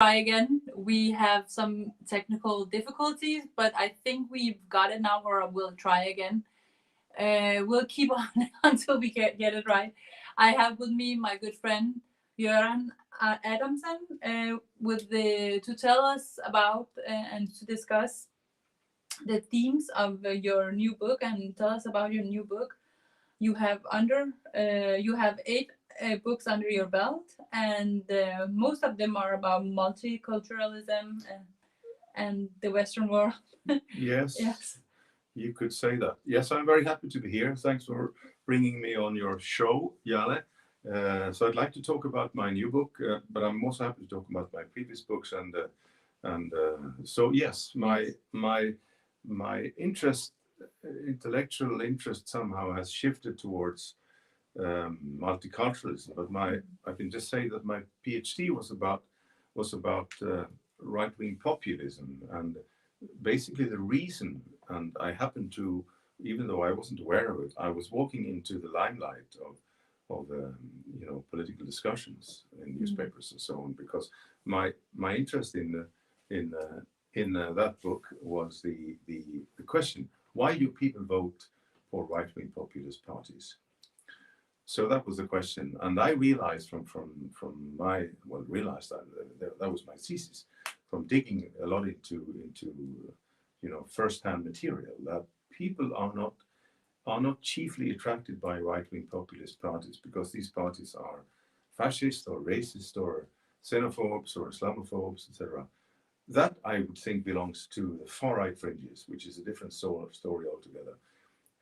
try again. We have some technical difficulties, but I think we've got it now, or we'll try again. We'll keep on until we get it right. I have with me my good friend Göran Adamson to tell us about and to discuss the themes of your new book, and tell us about your new book. You have 8 books under your belt, and most of them are about multiculturalism and the Western world. Yes. Yes. You could say that. Yes, I'm very happy to be here. Thanks for bringing me on your show, Jale. So I'd like to talk about my new book, but I'm also happy to talk about my previous books. And so yes, my interest, intellectual interest, somehow has shifted towards multiculturalism. But I can just say that my PhD was about right-wing populism, and basically the reason. And I happened to, even though I wasn't aware of it, I was walking into the limelight of political discussions in newspapers and so on, because my interest in that book was the question: why do people vote for right-wing populist parties? So that was the question, and I realized that was my thesis, from digging a lot into first-hand material, that people are not chiefly attracted by right-wing populist parties because these parties are fascist or racist or xenophobes or Islamophobes, etc. That, I would think, belongs to the far-right fringes, which is a different story altogether.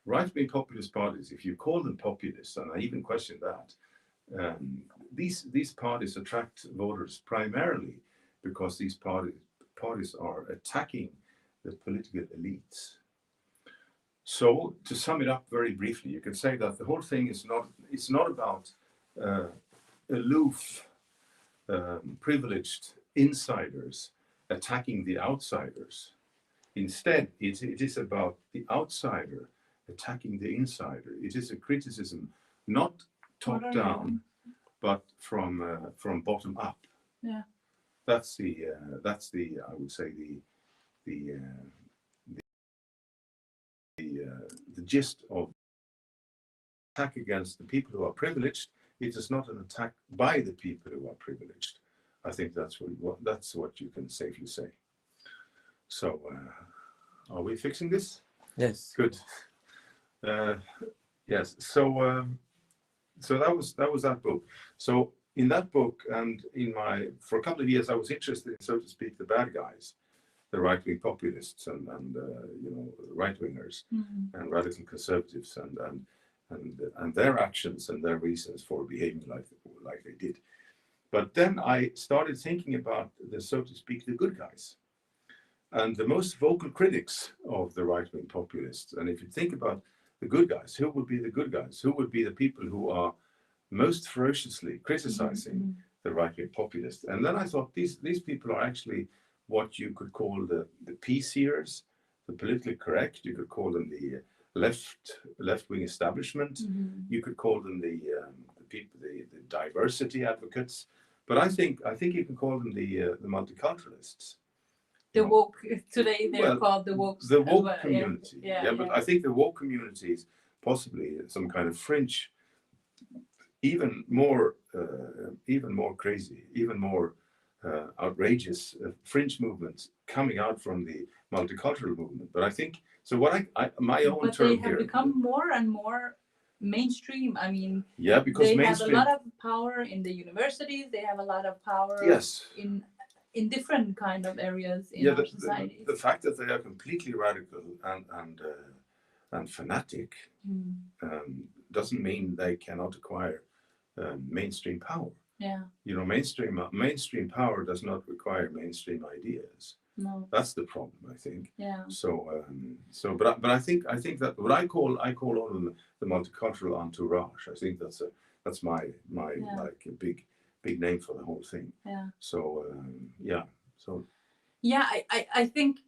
Right-wing populist parties, if you call them populists, and I even question that, these parties attract voters primarily because these parties are attacking the political elites. So, to sum it up very briefly, you can say that the whole thing is not about aloof, privileged insiders attacking the outsiders. Instead, it is about the outsider attacking the insider. It is a criticism not top down, but from bottom up. Yeah. That's the I would say the gist of attack against the people who are privileged. It is not an attack by the people who are privileged. I think that's what you can safely say. So, are we fixing this? Yes. Good. Yes. So that was that book. So in that book, and for a couple of years, I was interested in, so to speak, the bad guys, the right-wing populists and right-wingers and radical conservatives and their actions and their reasons for behaving like they did. But then I started thinking about so to speak, the good guys and the most vocal critics of the right-wing populists. And if you think about the good guys, who would be the good guys? Who would be the people who are most ferociously criticizing the right-wing populists? And then I thought these people are actually what you could call the PCers, the politically correct. You could call them the left-wing establishment. You could call them the diversity advocates. But I think you can call them the multiculturalists. The woke, today they're called the woke. The woke community. Yeah, but I think the woke community is possibly some kind of fringe, even more crazy, even more outrageous fringe movements coming out from the multicultural movement. But I think so. My own term here. But they have become more and more mainstream. I mean, yeah, because they have a lot of power in the universities. They have a lot of power. Yes. In different kind of areas in our society. The fact that they are completely radical and fanatic doesn't mean they cannot acquire mainstream power. Yeah. Mainstream power does not require mainstream ideas. No. That's the problem, I think. Yeah. But I think that what I call all of them the multicultural entourage. I think that's my like a big name for the whole thing. Yeah. So I think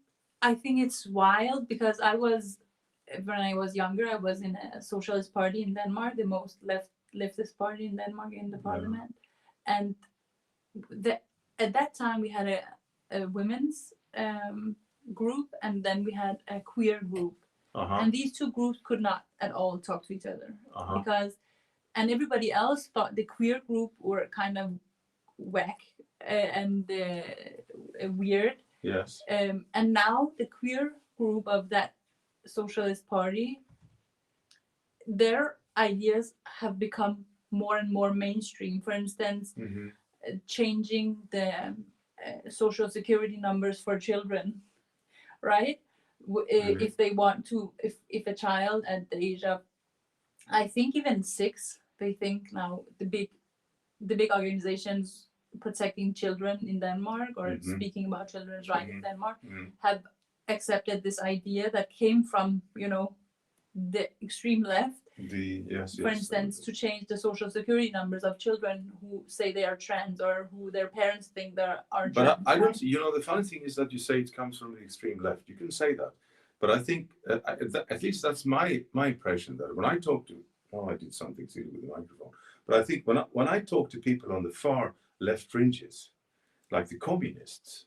it's wild because when I was younger, I was in a socialist party in Denmark, the most leftist party in Denmark in the parliament, and at that time we had a women's group, and then we had a queer group. And these two groups could not at all talk to each other because, and everybody else thought the queer group were kind of whack and weird. Yes. And now the queer group of that socialist party, their ideas have become more and more mainstream. For instance, changing the social security numbers for children, right? If they want to, if a child at the age of, I think even 6, they think now the big organizations protecting children in Denmark or speaking about children's rights in Denmark have accepted this idea that came from, the extreme left. For instance, to change the social security numbers of children who say they are trans or who their parents think they are trans. But I don't, the funny thing is that you say it comes from the extreme left. You can say that. But I think, at least that's my impression, that when I talk to, I did something silly with the microphone. But I think when I talk to people on the far left fringes, like the communists,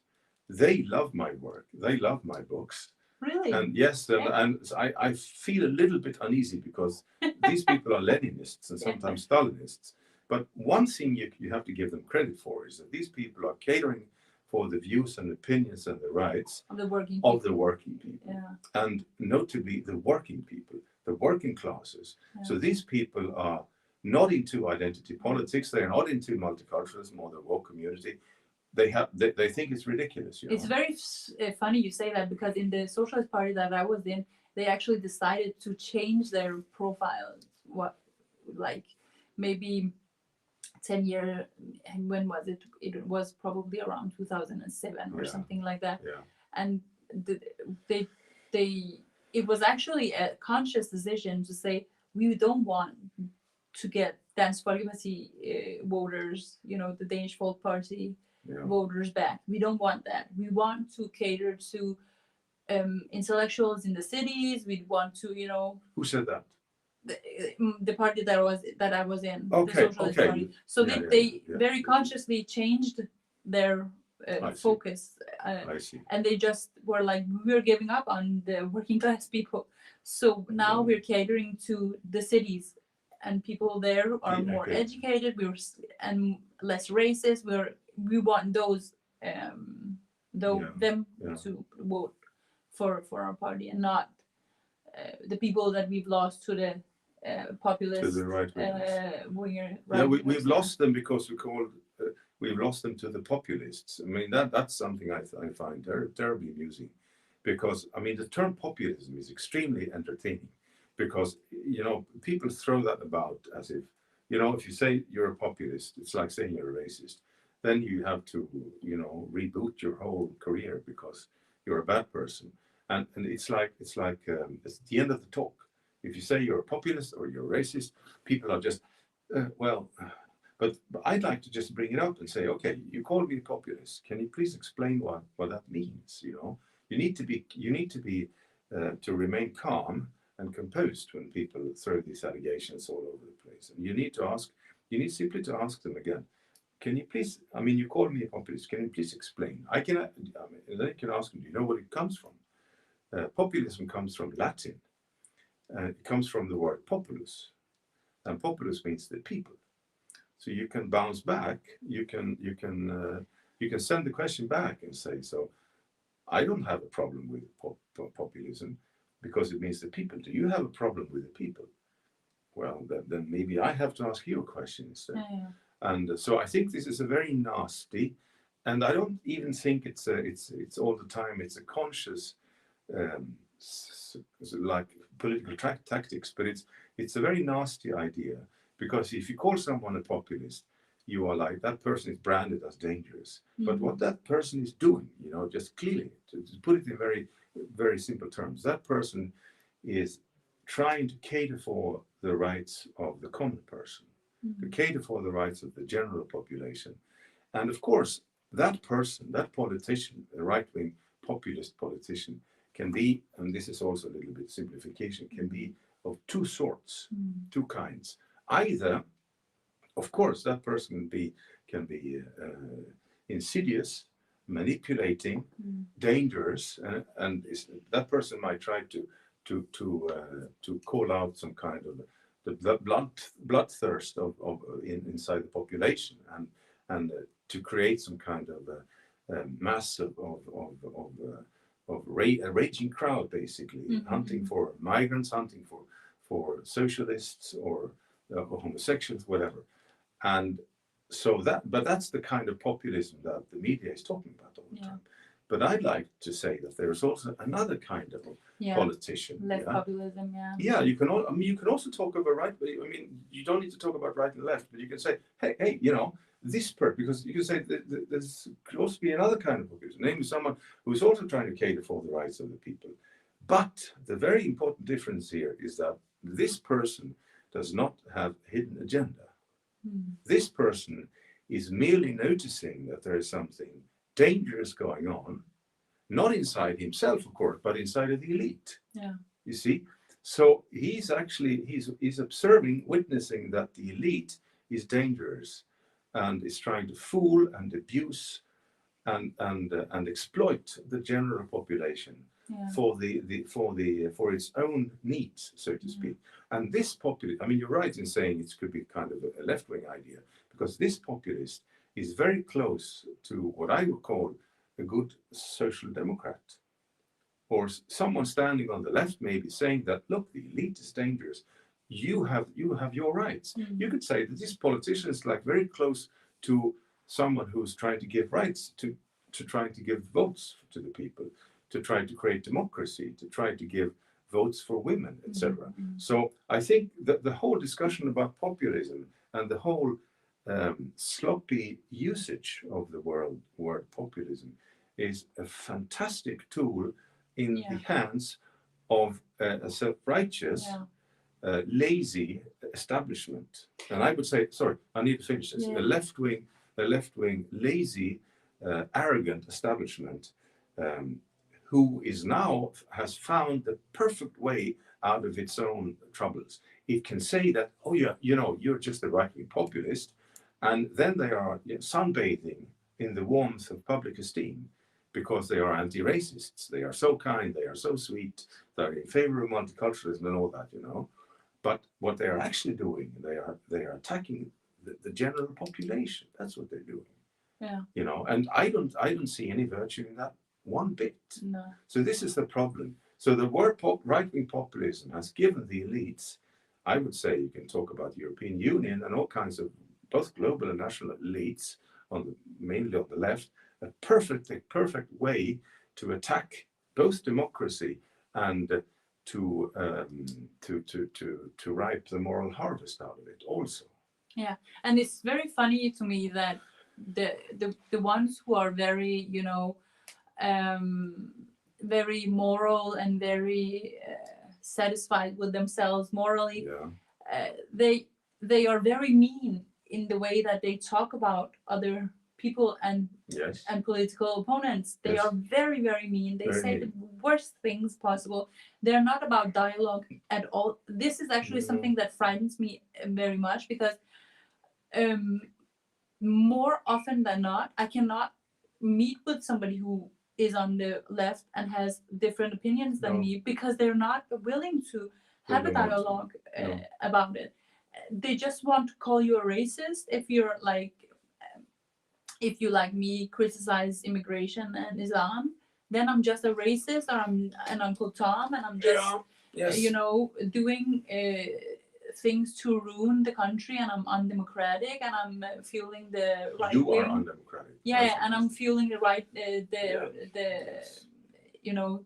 they love my work. They love my books. Really? And yes, and I feel a little bit uneasy because these people are Leninists and sometimes Stalinists. But one thing you have to give them credit for is that these people are catering for the views and opinions and the rights of the working people. Yeah. And notably the working people, the working classes. Yeah. So these people are not into identity politics. They are not into multiculturalism or the woke community. They think it's ridiculous. It's very funny you say that, because in the Socialist Party that I was in, they actually decided to change their profile. Maybe 10 years, and when was it? It was probably around 2007 or something like that. Yeah. And it was actually a conscious decision to say, we don't want to get Dansk Folkeparti voters, the Danish Folk Party voters back. We don't want that. We want to cater to intellectuals in the cities. We want to, Who said that? The party that I was in, okay, the Socialist Party. So they very consciously changed their focus. I see. And they just were like, we're giving up on the working class people. So now we're catering to the cities, and people there are more educated. And less racist. We want them to vote for our party, and not the people that we've lost to the populist, to the right winger. We've lost them because we've lost them to the populists. I mean, that's something I find terribly amusing, because I mean the term populism is extremely entertaining, because people throw that about as if if you say you're a populist, it's like saying you're a racist. Then you have to reboot your whole career because you're a bad person. And it's like it's the end of the talk. If you say you're a populist or you're a racist, people are just But I'd like to just bring it up and say, okay, you called me a populist. Can you please explain what that means? You need to be to remain calm and composed when people throw these allegations all over the place. And you need simply to ask them again. Can you please? I mean, you called me a populist. Can you please explain? And then you can ask them. Do you know what it comes from? Populism comes from Latin. It comes from the word populus, and populus means the people. So you can bounce back. You can send the question back and say, so I don't have a problem with populism because it means the people. Do you have a problem with the people? Well, then maybe I have to ask you a question instead. Yeah. And so I think this is a very nasty, and I don't even think it's all the time. It's a conscious, like political tactics, but it's a very nasty idea, because if you call someone a populist, you are like, that person is branded as dangerous. Mm-hmm. But what that person is doing, just clearly, to put it in very, very simple terms, that person is trying to cater for the rights of the common person, to cater for the rights of the general population. And of course, that person, that politician, a right-wing populist politician, can be, and this is also a little bit simplification, can be of two sorts, two kinds. Either, of course, that person can be insidious, manipulating, dangerous, and that person might try to call out some kind of the bloodthirst of inside the population, and to create some kind of mass of a raging crowd, basically, hunting for migrants, hunting for socialists or homosexuals, whatever. And so but that's the kind of populism that the media is talking about all the time. But I'd like to say that there's also another kind of politician. Left populism, Yeah, you can also talk about right. I mean, you don't need to talk about right and left, but you can say, hey, this part, because you can say there's could also be another kind of populism, namely someone who's also trying to cater for the rights of the people. But the very important difference here is that this person does not have a hidden agenda. This person is merely noticing that there is something dangerous going on, not inside himself, of course, but inside of the elite. Yeah. You see? So he's observing, witnessing that the elite is dangerous and is trying to fool and abuse and exploit the general population for its own needs, so to speak. And this populist, I mean, you're right in saying it could be kind of a left-wing idea, because this populist is very close to what I would call a good social democrat, or someone standing on the left maybe saying that, look, the elite is dangerous. You have your rights. You could say that this politician is like very close to someone who's trying to give rights, to trying to give votes to the people, to try to create democracy, to try to give votes for women, etc. So I think that the whole discussion about populism and the whole sloppy usage of the word populism is a fantastic tool in the hands of a self-righteous, lazy establishment. And I would say, sorry, I need to finish this. A left-wing, lazy, arrogant establishment who has found the perfect way out of its own troubles. It can say that, oh yeah, you're just a right-wing populist, and then they are sunbathing in the warmth of public esteem because they are anti-racists. They are so kind, they are so sweet, they're in favor of multiculturalism and all that, But what they are actually doing, they are attacking the general population. That's what they're doing. Yeah. And I don't see any virtue in that one bit. No. So this is the problem. So the word right-wing populism has given the elites, I would say, you can talk about the European Union and all kinds of both global and national elites, mainly on the left, a perfect way to attack both democracy and to ripe the moral harvest out of it also. Yeah, and it's very funny to me that the ones who are very very moral and very satisfied with themselves morally, they are very mean in the way that they talk about other people and political opponents. They are very, very mean. They say the worst things possible. They're not about dialogue at all. This is actually something that frightens me very much, because more often than not, I cannot meet with somebody who is on the left and has different opinions than me, because they're not willing to have a dialogue about it. They just want to call you a racist if you're like, if you, like me, criticize immigration and Islam, then I'm just a racist, or I'm an Uncle Tom, and I'm just doing things to ruin the country, and I'm undemocratic, and I'm fueling the right wing. You are undemocratic. And I'm fueling the right,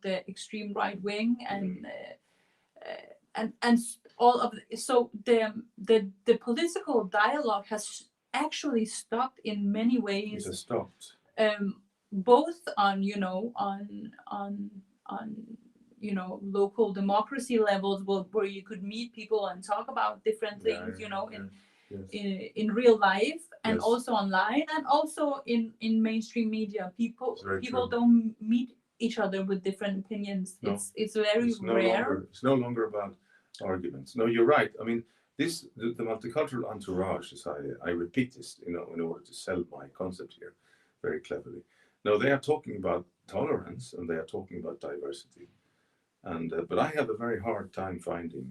the extreme right wing, and all of so the political dialogue has actually stopped in many ways. It has stopped. Both on local democracy levels, where you could meet people and talk about different things, in real life, and also online, and also in mainstream media. People don't meet each other with different opinions. No. It's very rare. It's no longer about arguments. No, you're right. I mean, the multicultural entourage, as I repeat this, in order to sell my concept here very cleverly. No, they are talking about tolerance and they are talking about diversity. And but I have a very hard time finding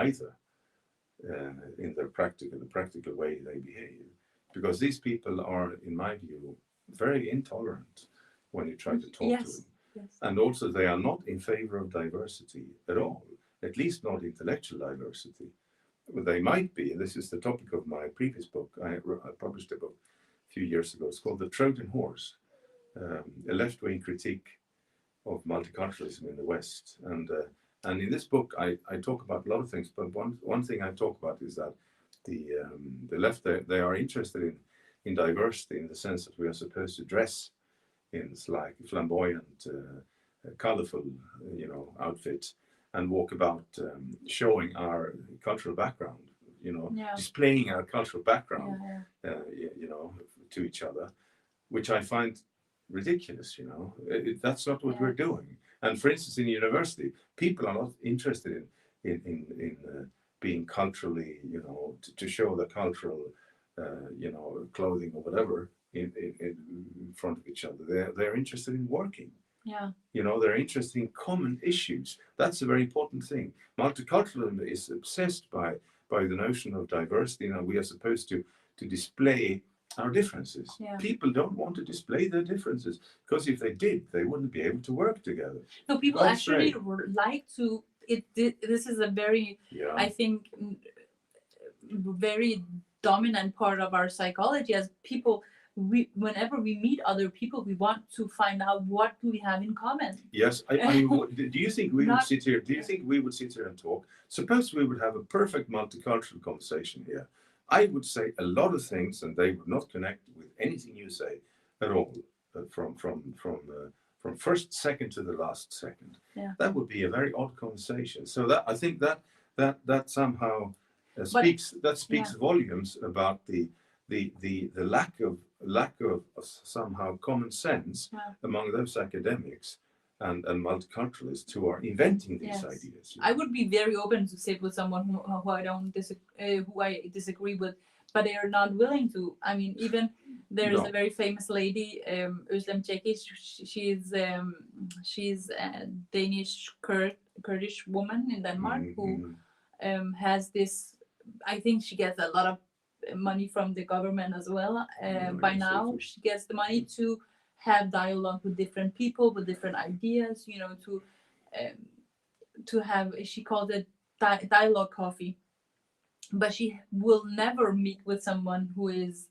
either in the practical way they behave, because these people are, in my view, very intolerant when you try to talk to them. Yes. And also, they are not in favor of diversity at all, at least not intellectual diversity. Well, they might be. This is the topic of my previous book. I published a book a few years ago. It's called The Trojan Horse, a left-wing critique of multiculturalism in the West. And in this book, I talk about a lot of things, but one thing I talk about is that the left, they are interested in diversity in the sense that we are supposed to dress in like flamboyant, colorful, outfits and walk about showing our cultural background, displaying our cultural background, to each other, which I find ridiculous. That's not what we're doing. And for instance, in university, people are not interested in being culturally, to show the cultural, clothing or whatever in front of each other. They're interested in working. Yeah. They're interested in common issues. That's a very important thing. Multiculturalism is obsessed by the notion of diversity. We are supposed to display our differences. Yeah. People don't want to display their differences, because if they did, they wouldn't be able to work together. No, people actually like to. This is a very, I think, very dominant part of our psychology as people. Whenever we meet other people, we want to find out what do we have in common. Yes, I mean, do you think we would sit here? Do you think we would sit here and talk? Suppose we would have a perfect multicultural conversation here. I would say a lot of things, and they would not connect with anything you say at all, from first second to the last second. Yeah. That would be a very odd conversation. So that I think that somehow speaks volumes about the lack of somehow common sense among those academics and multiculturalists who are inventing these ideas. I would be very open to sit with someone who I disagree with, but they are not willing to. I mean, even there is a very famous lady, she's a Danish Kurdish woman in Denmark who has this. I think she gets a lot of money from the government as well. By now, she gets the money to have dialogue with different people with different ideas. To have, she called it dialogue coffee, but she will never meet with someone who is.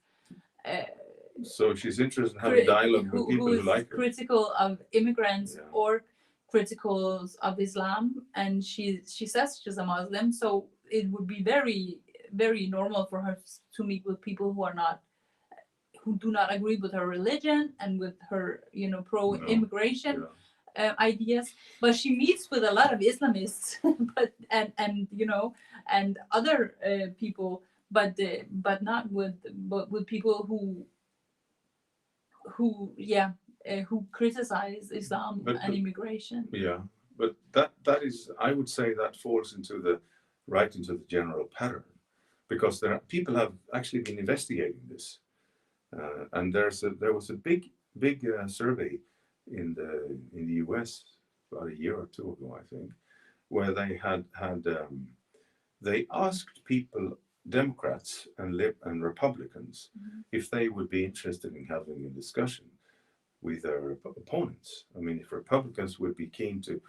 So she's interested in having dialogue with people who like her. Critical of immigrants or critical of Islam, and she says she's a Muslim, so it would be very, very normal for her to meet with people who do not agree with her religion and with her, pro-immigration ideas. But she meets with a lot of Islamists, and other people, but not with people who criticize Islam and immigration. Yeah, but that is, I would say, that falls into the general pattern, because people have actually been investigating this, and there was a big survey in the US about a year or two ago, I think, where they had they asked people, Democrats and Republicans, if they would be interested in having a discussion with their opponents. I mean, if Republicans would be keen to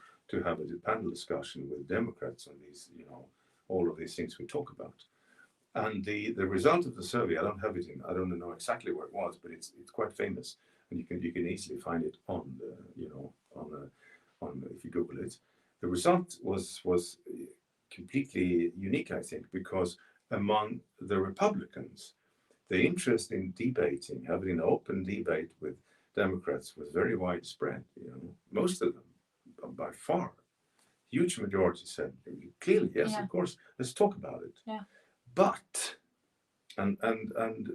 have a panel discussion with Democrats on these, all of these things we talk about. And the result of the survey, I don't know exactly where it was, but it's quite famous, and you can easily find it on if you Google it. The result was completely unique, I think, because among the Republicans, the interest in debating, having an open debate with Democrats, was very widespread. Most of them, by far, huge majority said clearly, yes, of course, let's talk about it. Yeah. But, and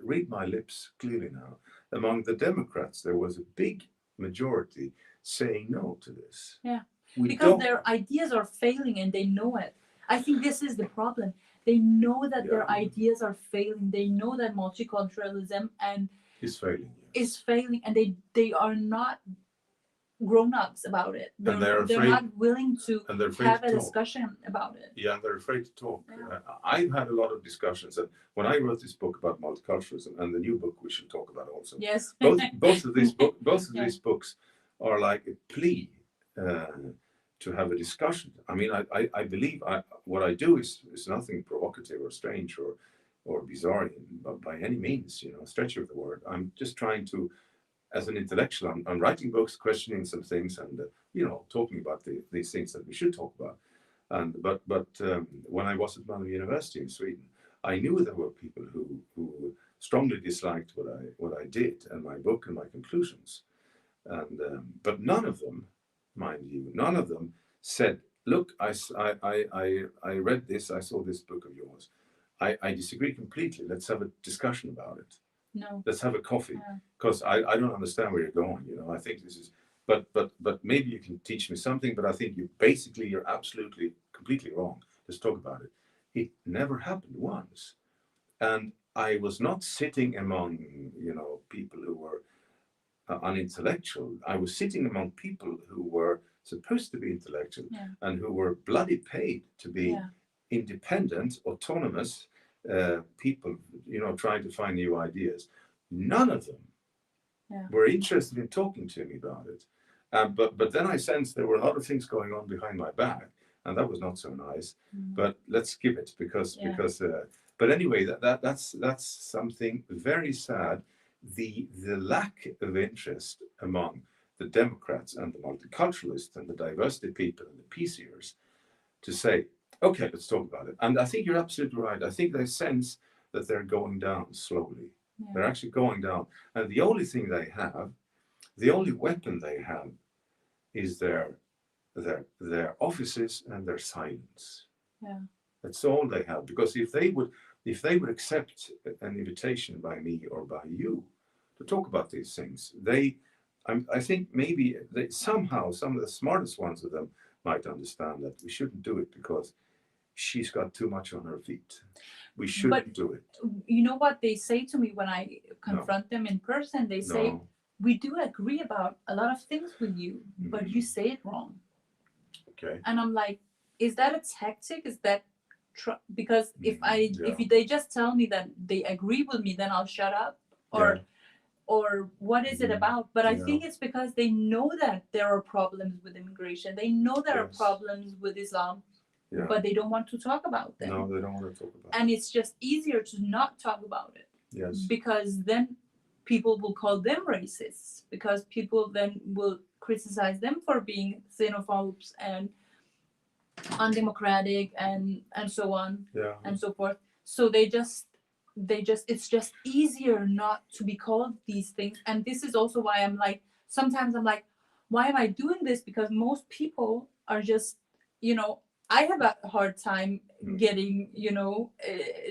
read my lips clearly now, among the Democrats, there was a big majority saying no to this. Yeah, because their ideas are failing and they know it. I think this is the problem. They know that their ideas are failing. They know that multiculturalism is failing. is failing, and they are not grown-ups about it. And They're not willing to have a talk. discussion about it. Yeah, and they're afraid to talk. Yeah. I've had a lot of discussions, and when I wrote this book about multiculturalism, and the new book we should talk about also. Yes. both of these Yeah. these books are like a plea to have a discussion. I mean, I believe what I do is nothing provocative or strange or bizarre by any means, stretch of the word. I'm just trying to, as an intellectual, I'm writing books, questioning some things, and talking about these things that we should talk about. And but when I was at Malmö University in Sweden, I knew there were people who strongly disliked what I did and my book and my conclusions, and but none of them, mind you, none of them said, "Look, I read this, I saw this book of yours. I disagree completely. Let's have a discussion about it. No. Let's have a coffee, because I don't understand where you're going. I think this is, but maybe you can teach me something. But I think you're absolutely completely wrong. Let's talk about it." It never happened once, and I was not sitting among people who were unintellectual. I was sitting among people who were supposed to be intellectual and who were bloody paid to be independent, autonomous people, trying to find new ideas. None of them were interested in talking to me about it. But then I sensed there were a lot of things going on behind my back, and that was not so nice. But let's skip it because. But anyway, that's something very sad. The lack of interest among the Democrats and the multiculturalists and the diversity people and the PCers to say, okay, let's talk about it. And I think you're absolutely right. I think they sense that they're going down slowly. They're actually going down. And the only thing they have, the only weapon they have is their offices and their silence. Yeah. That's all they have. Because if they would accept an invitation by me or by you to talk about these things, I think maybe somehow some of the smartest ones of them might understand that we shouldn't do it because she's got too much on her feet. We shouldn't do it. You know what they say to me when I confront them in person? They say, we do agree about a lot of things with you, but you say it wrong. Okay. And I'm like, is that a tactic? Is that because if they just tell me that they agree with me, then I'll shut up, or what is it about? But I think it's because they know that there are problems with immigration. They know there are problems with Islam, but they don't want to talk about them. No, they don't want to talk about it. And it's just easier to not talk about it. Yes. Because then people will call them racists, because people then will criticize them for being xenophobes and undemocratic and so on and so forth. So it's just easier not to be called these things. And this is also why sometimes I'm like, why am I doing this? Because most people are just, I have a hard time getting,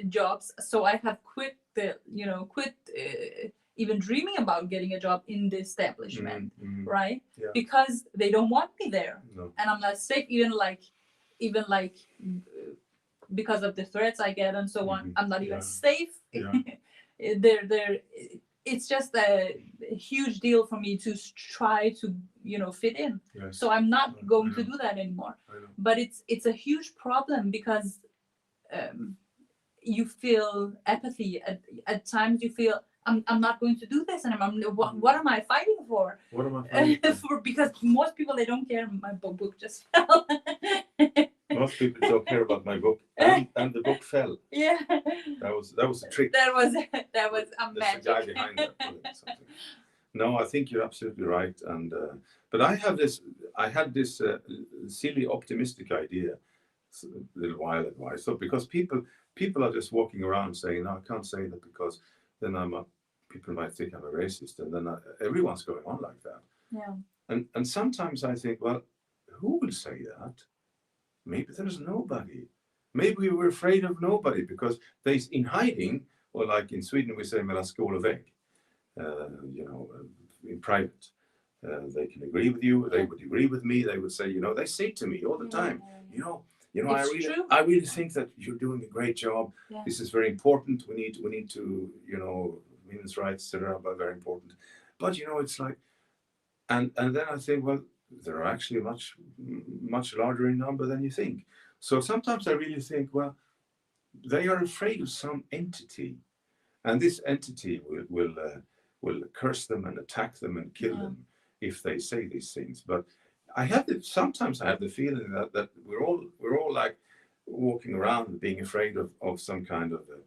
jobs. So I have quit even dreaming about getting a job in the establishment, right? Yeah. Because they don't want me there. No. And I'm not safe, even because of the threats I get and so on. I'm not even safe. Yeah. It's just a huge deal for me to try to fit in. Yes. So I'm not going to do that anymore. But it's a huge problem because you feel apathy at times. You feel I'm not going to do this anymore. What am I fighting for? What am I fighting for? Because most people, they don't care. My book just fell. Most people don't care about my book, and the book fell. Yeah. That was a trick. That was a magic. There's a guy behind that. No, I think you're absolutely right. And but I had this silly optimistic idea a little while ago. So because people are just walking around saying, no, I can't say that because then people might think I'm a racist, and then everyone's going on like that. Yeah. And sometimes I think, well, who will say that? Maybe there's nobody. Maybe we're afraid of nobody because they're in hiding, or like in Sweden we say mellan skål och vägg. In private, they can agree with you. They would agree with me. They would say, they say to me all the time, I really think that you're doing a great job. Yeah. This is very important. We need to, women's rights, etc., are very important. But you know, it's like, and then I think, well, they're actually much larger in number than you think. So sometimes I really think, well, they are afraid of some entity, and this entity will curse them and attack them and kill them if they say these things. But sometimes I have the feeling that we're all like walking around being afraid of some kind of a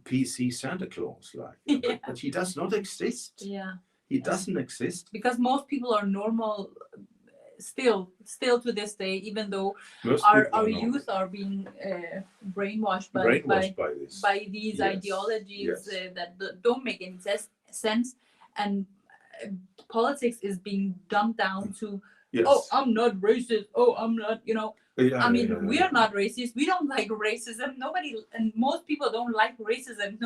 PC Santa Claus, like, but he does not exist. Yeah, he doesn't exist, because most people are normal still to this day, even though Most our people are youth normal. are being brainwashed by This. by these Yes, ideologies yes. that don't make any sense, and politics is being dumbed down to, Yes. oh, I'm not racist, oh, I'm not, you know. I mean, we are yeah. not racist. We don't like racism. Nobody, and most people don't like racism.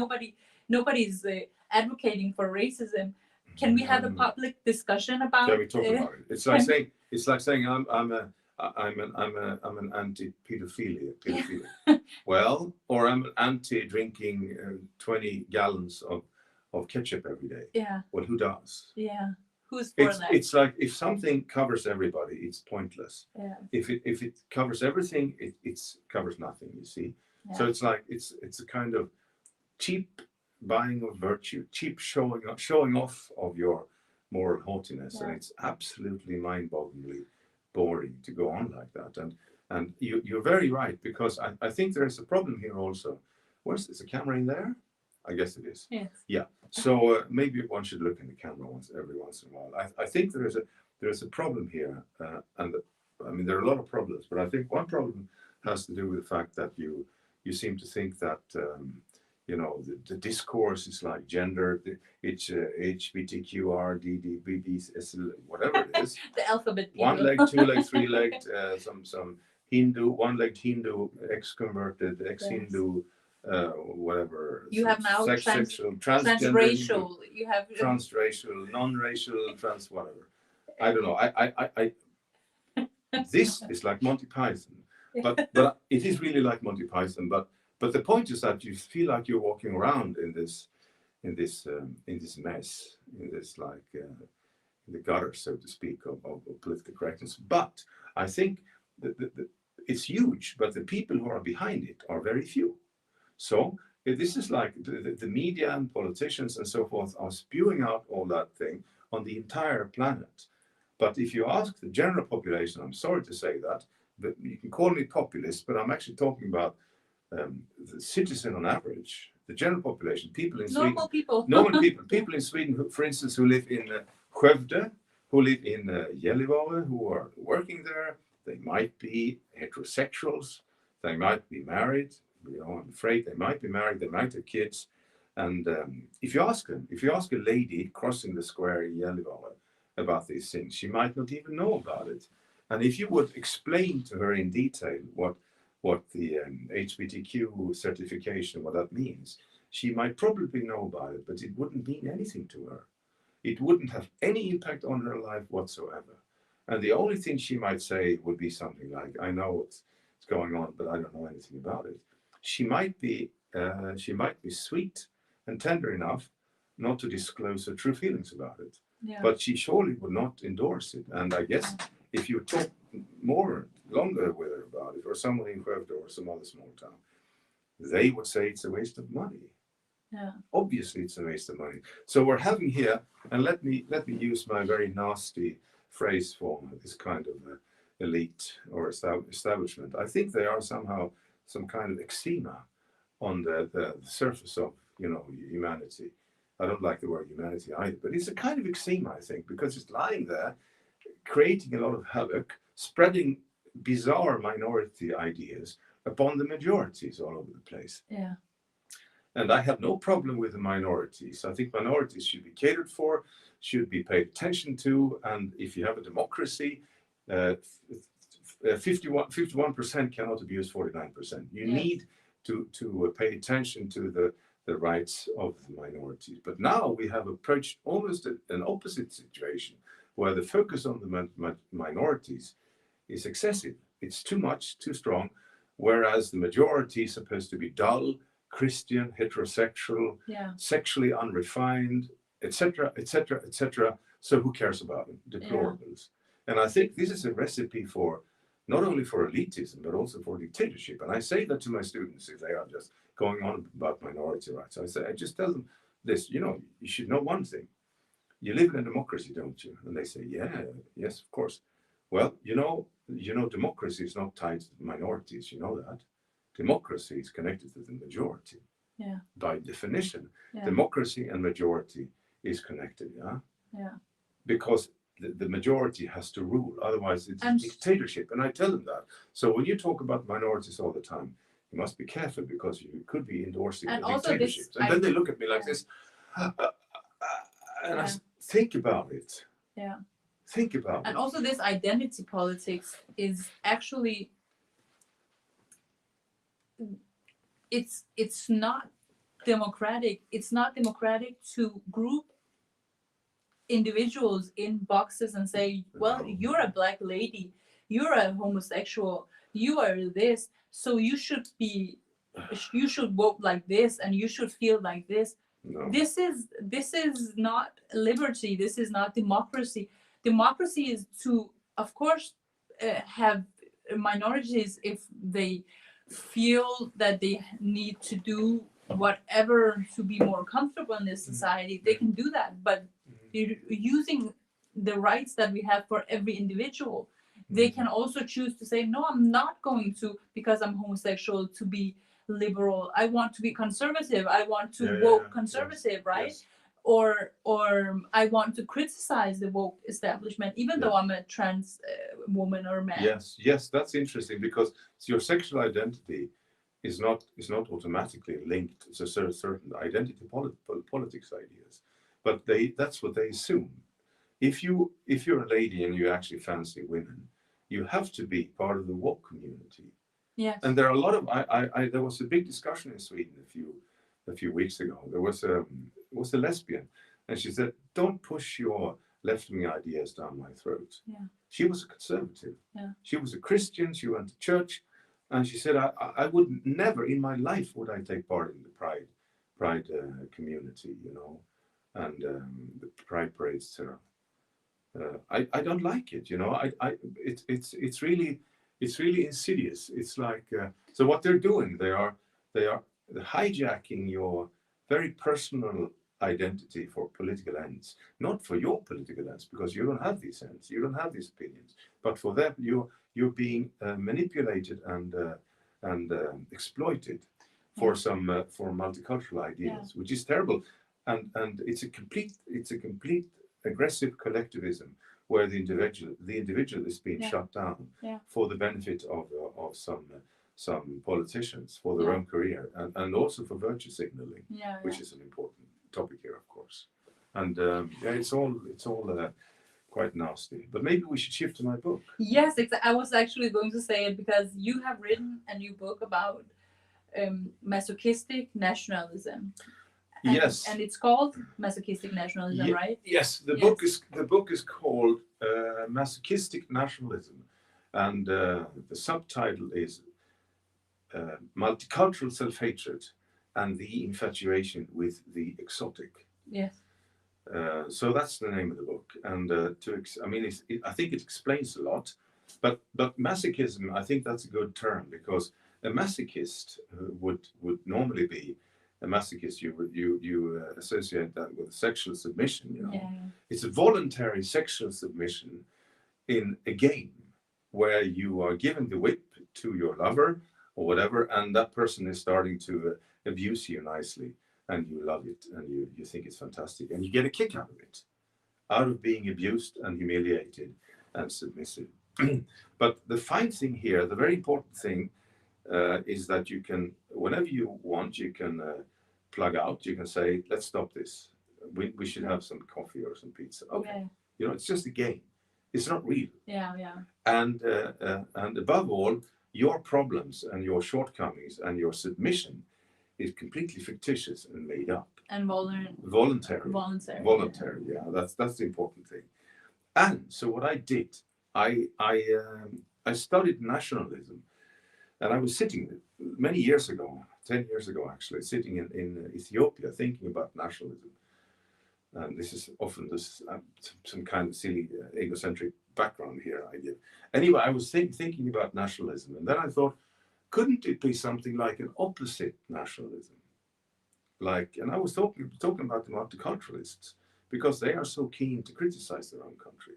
Nobody's advocating for racism. Can we have a public discussion about? Can we talk about it? It's like saying I'm an anti-pedophilia. Well, or I'm an anti-drinking 20 gallons of ketchup every day. Yeah. Well, who does? Yeah. Who's for that? It's like if something covers everybody, it's pointless. Yeah. If it covers everything, it covers nothing. You see. Yeah. So it's like it's a kind of cheap buying of virtue, cheap showing off of your moral haughtiness, and it's absolutely mind-bogglingly boring to go on like that. And you're very right, because I think there is a problem here also. Is a camera in there? I guess it is. Yes. Yeah. So maybe one should look in the camera every once in a while. I think there is a problem here, and I mean there are a lot of problems, but I think one problem has to do with the fact that you seem to think that you know the discourse is like gender, it's HBTQR, whatever it is. The alphabet. One leg, two leg, three legged, some Hindu, one-legged Hindu, ex-converted, ex-Hindu. Whatever you have now sexual, transracial, you have transracial, non-racial, whatever. I don't know. I this is like Monty Python, but it is really like Monty Python. But the point is that you feel like you're walking around in this mess, in this like the gutter, so to speak, of political correctness. But I think it's huge, but the people who are behind it are very few. So this is like the media and politicians and so forth are spewing out all that thing on the entire planet. But if you ask the general population, I'm sorry to say that, but you can call me populist, but I'm actually talking about the citizen on average, the general population, people in Sweden. Normal people in Sweden, who, for instance, who live in Skövde, who live in Gällivare, who are working there. They might be heterosexuals, they might be married. You know, I'm afraid they might be married, they might have kids. And if you ask a lady crossing the square in Gällivare about these things, she might not even know about it. And if you would explain to her in detail what the HBTQ certification, what that means, she might probably know about it, but it wouldn't mean anything to her. It wouldn't have any impact on her life whatsoever. And the only thing she might say would be something like, I know what's going on, but I don't know anything about it. She might be sweet and tender enough not to disclose her true feelings about it. Yeah. But she surely would not endorse it. And I guess if you talk longer with her about it, or someone in Skövde or some other small town, they would say it's a waste of money. Yeah. Obviously, it's a waste of money. So we're having here, and let me use my very nasty phrase for this kind of elite or establishment. I think they are somehow some kind of eczema on the surface of humanity. I don't like the word humanity either, but it's a kind of eczema, I think, because it's lying there, creating a lot of havoc, spreading bizarre minority ideas upon the majorities all over the place. Yeah. And I have no problem with the minorities. I think minorities should be catered for, should be paid attention to, and if you have a democracy, 51% cannot abuse 49%. You need to pay attention to the rights of the minorities. But now we have approached almost an opposite situation, where the focus on the minorities is excessive. It's too much, too strong, whereas the majority is supposed to be dull, Christian, heterosexual, Yeah. sexually unrefined, etc., etc., etc. So who cares about them? Deplorables. And I think this is a recipe for not only for elitism, but also for dictatorship. And I say that to my students if they are just going on about minority rights. I just tell them this, you know, you should know one thing. You live in a democracy, don't you? And they say, yeah, yes, of course. Well, you know, democracy is not tied to minorities. You know that. Democracy is connected to the majority. Yeah. By definition, Yeah. democracy and majority is connected. Yeah. Yeah. Because the majority has to rule. Otherwise, it's a dictatorship. And I tell them that. So when you talk about minorities all the time, you must be careful because you could be endorsing the dictatorships. And then they look at me like this. And I think about it. Yeah. Think about it. And also this identity politics is actually, it's not democratic. It's not democratic to group individuals in boxes and say, well, you're a black lady, you're a homosexual, you are this, so you should vote like this and you should feel like this. No. This is not liberty. This is not democracy. Democracy is to, of course, have minorities if they feel that they need to do whatever to be more comfortable in this society. They can do that, but using the rights that we have for every individual, they can also choose to say, no, I'm not going to, because I'm homosexual, to be liberal. I want to be conservative. I want to vote conservative, right? Yes. Or I want to criticize the woke establishment, even though I'm a trans woman or man. Yes, that's interesting because your sexual identity is not automatically linked to certain identity politics ideas, but that's what they assume. If you're a lady and you actually fancy women, you have to be part of the woke community. Yes. And there are a lot of there was a big discussion in Sweden a few weeks ago. There was a lesbian, and she said, "Don't push your left-wing ideas down my throat." Yeah. She was a conservative. Yeah. She was a Christian. She went to church, and she said, "I would never in my life would I take part in the pride community, you know, and the pride parades, etc. I don't like it, you know. It's really insidious. It's like so what they're doing. They are hijacking your very personal identity for political ends, not for your political ends, because you don't have these ends, you don't have these opinions, but for them you're being manipulated and exploited for for multicultural ideas, which is terrible, and it's a complete aggressive collectivism where the individual is being shut down for the benefit of some politicians for their own career and also for virtue signaling, which is an important topic here, of course. And it's all quite nasty. But maybe we should shift to my book. Yes, I was actually going to say it because you have written a new book about masochistic nationalism. Yes, and it's called Masochistic Nationalism, right? Yes, the book is called Masochistic Nationalism, and the subtitle is Multicultural Self-Hatred and the Infatuation with the Exotic. Yes. So that's the name of the book, and I think it explains a lot. But masochism, I think that's a good term because a masochist would normally be. A masochist, you associate that with sexual submission. You know, it's a voluntary sexual submission in a game where you are giving the whip to your lover or whatever, and that person is starting to abuse you nicely, and you love it, and you think it's fantastic, and you get a kick out of being abused and humiliated and submissive. But the fine thing here, the very important thing, is that you can, whenever you want, you can plug out. You can say, "Let's stop this. We should have some coffee or some pizza." Okay, you know, it's just a game. It's not real. And above all, your problems and your shortcomings and your submission is completely fictitious and made up. And voluntary. Yeah, that's the important thing. And so what I did, I studied nationalism. And I was sitting many years ago, 10 years ago, actually, sitting in Ethiopia thinking about nationalism. And this is often some kind of silly, egocentric background here I give. Anyway, I was thinking about nationalism, and then I thought, couldn't it be something like an opposite nationalism? And I was talking about the multiculturalists, because they are so keen to criticize their own country.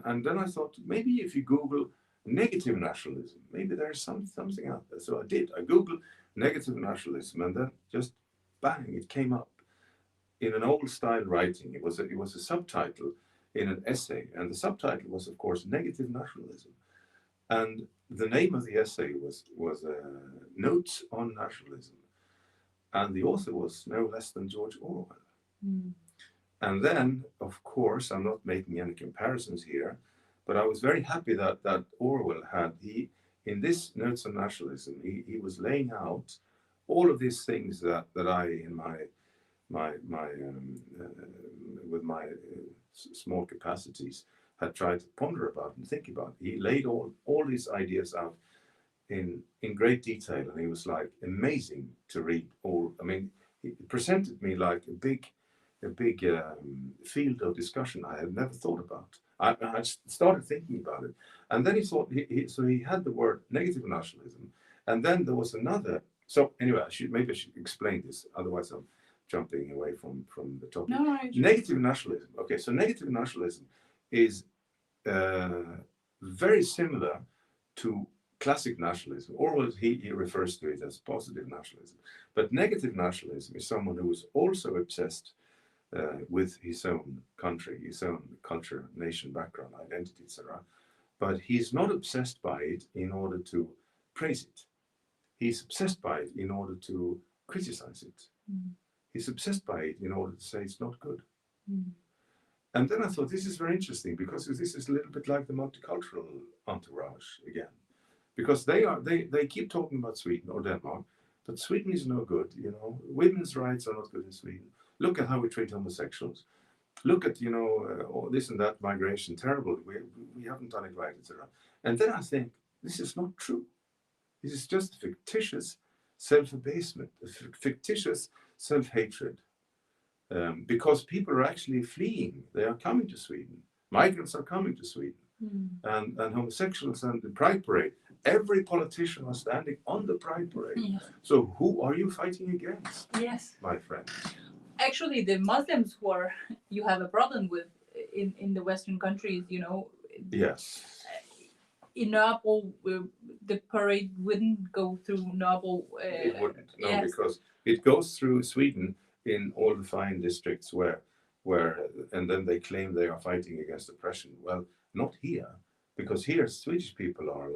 And then I thought, maybe if you Google negative nationalism, maybe there's something out there. So I did. I Googled negative nationalism, and then just bang, it came up in an old style writing. It was a subtitle in an essay, and the subtitle was, of course, negative nationalism. And the name of the essay was Notes on Nationalism, and the author was no less than George Orwell. Mm. And then, of course, I'm not making any comparisons here, but I was very happy that Orwell in this Notes on Nationalism, he was laying out all of these things that I, in with my small capacities, had tried to ponder about and think about. He laid all these ideas out in great detail, and he was like amazing to read. He presented me like a big field of discussion I had never thought about. I started thinking about it, and then he thought he had the word negative nationalism, and then there was another. So anyway, I should explain this, otherwise I'm jumping away from the topic. No, negative nationalism. Okay, so negative nationalism is very similar to classic nationalism, or he refers to it as positive nationalism. But negative nationalism is someone who is also obsessed with his own country, his own culture, nation, background, identity, etc. But he's not obsessed by it in order to praise it. He's obsessed by it in order to criticize it. Mm. He's obsessed by it in order to say it's not good. Mm. And then I thought, this is very interesting, because this is a little bit like the multicultural entourage again. Because they keep talking about Sweden or Denmark, but Sweden is no good, Women's rights are not good in Sweden. Look at how we treat homosexuals. Look at, all this and that, migration, terrible. We haven't done it right, etc. And then I think, this is not true. This is just a fictitious self-abasement, a fictitious self-hatred. Because people are actually fleeing. They are coming to Sweden. Migrants are coming to Sweden. Mm. And homosexuals and the Pride Parade. Every politician was standing on the Pride Parade. Yes. So who are you fighting against? Yes, my friend. Actually, the Muslims you have a problem with in the Western countries, Yes. In Nørrebro, the parade wouldn't go through Nørrebro. It wouldn't, no, yes. Because it goes through Sweden in all the fine districts where, and then they claim they are fighting against oppression. Well, not here, because here Swedish people are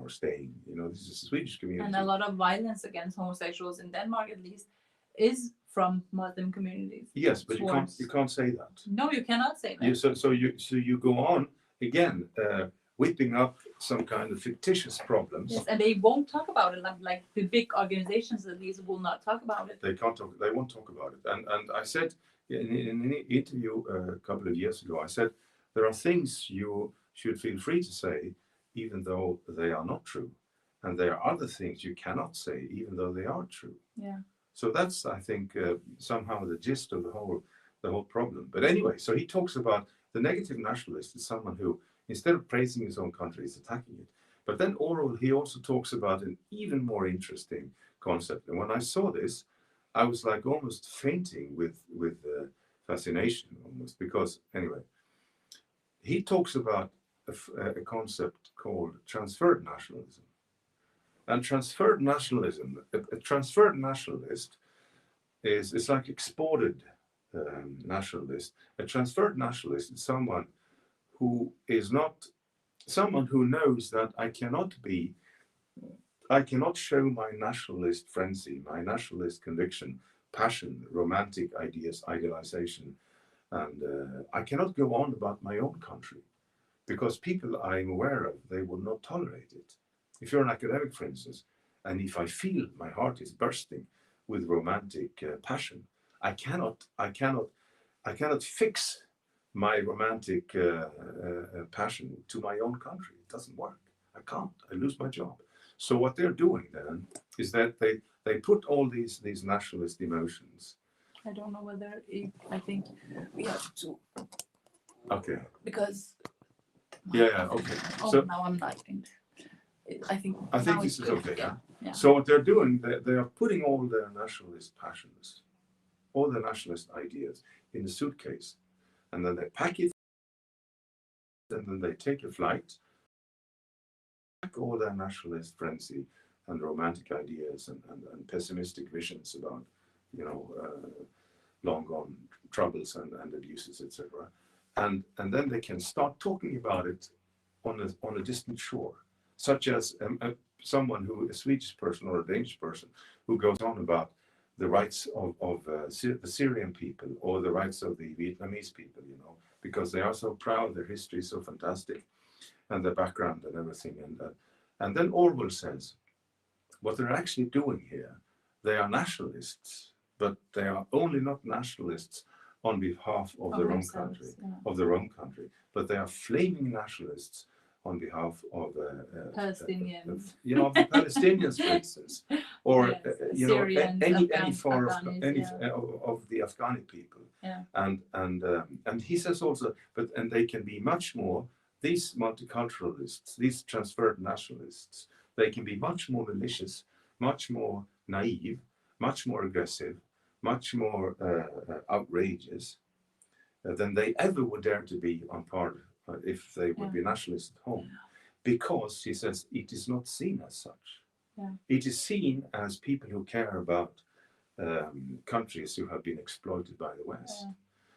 staying. This is a Swedish community. And a lot of violence against homosexuals in Denmark, at least, is from Muslim communities. Yes, but you can't say that. No, you cannot say that. So you go on again, whipping up some kind of fictitious problems. Yes, and they won't talk about it. Like the big organizations, at least, will not talk about it. They can't talk. They won't talk about it. And I said in an interview a couple of years ago, I said there are things you should feel free to say, even though they are not true, and there are other things you cannot say, even though they are true. Yeah. So that's, I think, somehow the gist of the whole problem. But anyway, so he talks about the negative nationalist is someone who, instead of praising his own country, is attacking it. But then Orwell, he also talks about an even more interesting concept. And when I saw this, I was like almost fainting with fascination, almost, because anyway, he talks about a concept called transferred nationalism. And transferred nationalism, a transferred nationalist is like exported nationalist. A transferred nationalist is someone who knows that I cannot show my nationalist frenzy, my nationalist conviction, passion, romantic ideas, idealization, and I cannot go on about my own country, because people I'm aware of, they will not tolerate it. If you're an academic, for instance, and if I feel my heart is bursting with romantic passion, I cannot fix my romantic passion to my own country. It doesn't work. I can't. I lose my job. So what they're doing then is that they put all these nationalist emotions. I don't know whether I think we have to. Okay. Because. Yeah. Okay. Oh, so now I'm liking. I think this is okay. Yeah. Yeah. So what they're doing, they are putting all their nationalist passions, all their nationalist ideas in a suitcase, and then they pack it, and then they take a flight, pack all their nationalist frenzy and romantic ideas and pessimistic visions about, long gone troubles and abuses, etc. And then they can start talking about it on a distant shore, such as someone a Swedish person or a Danish person who goes on about the rights of the Syrian people or the rights of the Vietnamese people, because they are so proud, their history is so fantastic, and their background and everything. And then Orwell says, what they're actually doing here, they are nationalists, but they are only not nationalists on behalf of their own country, but they are flaming nationalists on behalf of Palestinians, of the Palestinians, for instance, or Syrians, any of the Afghani people. Yeah. And he says also, and they can be much more, these multiculturalists, these transferred nationalists, they can be much more malicious, much more naive, much more aggressive, much more outrageous than they ever would dare to be on par if they would be nationalists at home. Because, he says, it is not seen as such. Yeah. It is seen as people who care about countries who have been exploited by the West. Yeah.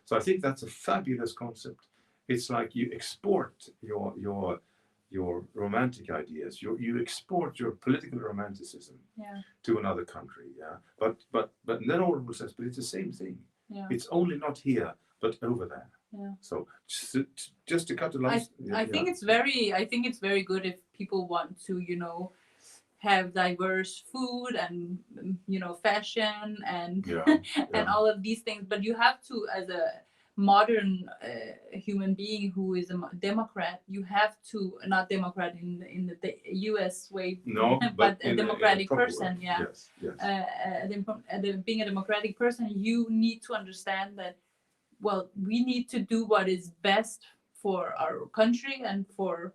So I think that's a fabulous concept. It's like you export your romantic ideas, you export your political romanticism to another country. Yeah, but then Orwell says, but it's the same thing. Yeah. It's only not here, but over there. Yeah. So just to cut the last. I think it's very good if people want to, have diverse food and fashion and and all of these things, but you have to, as a modern human being who is a Democrat, you have to, not Democrat in the US way, no, but a democratic person. Way. Yeah. Yes. Being a democratic person, you need to understand that, well, we need to do what is best for our country and for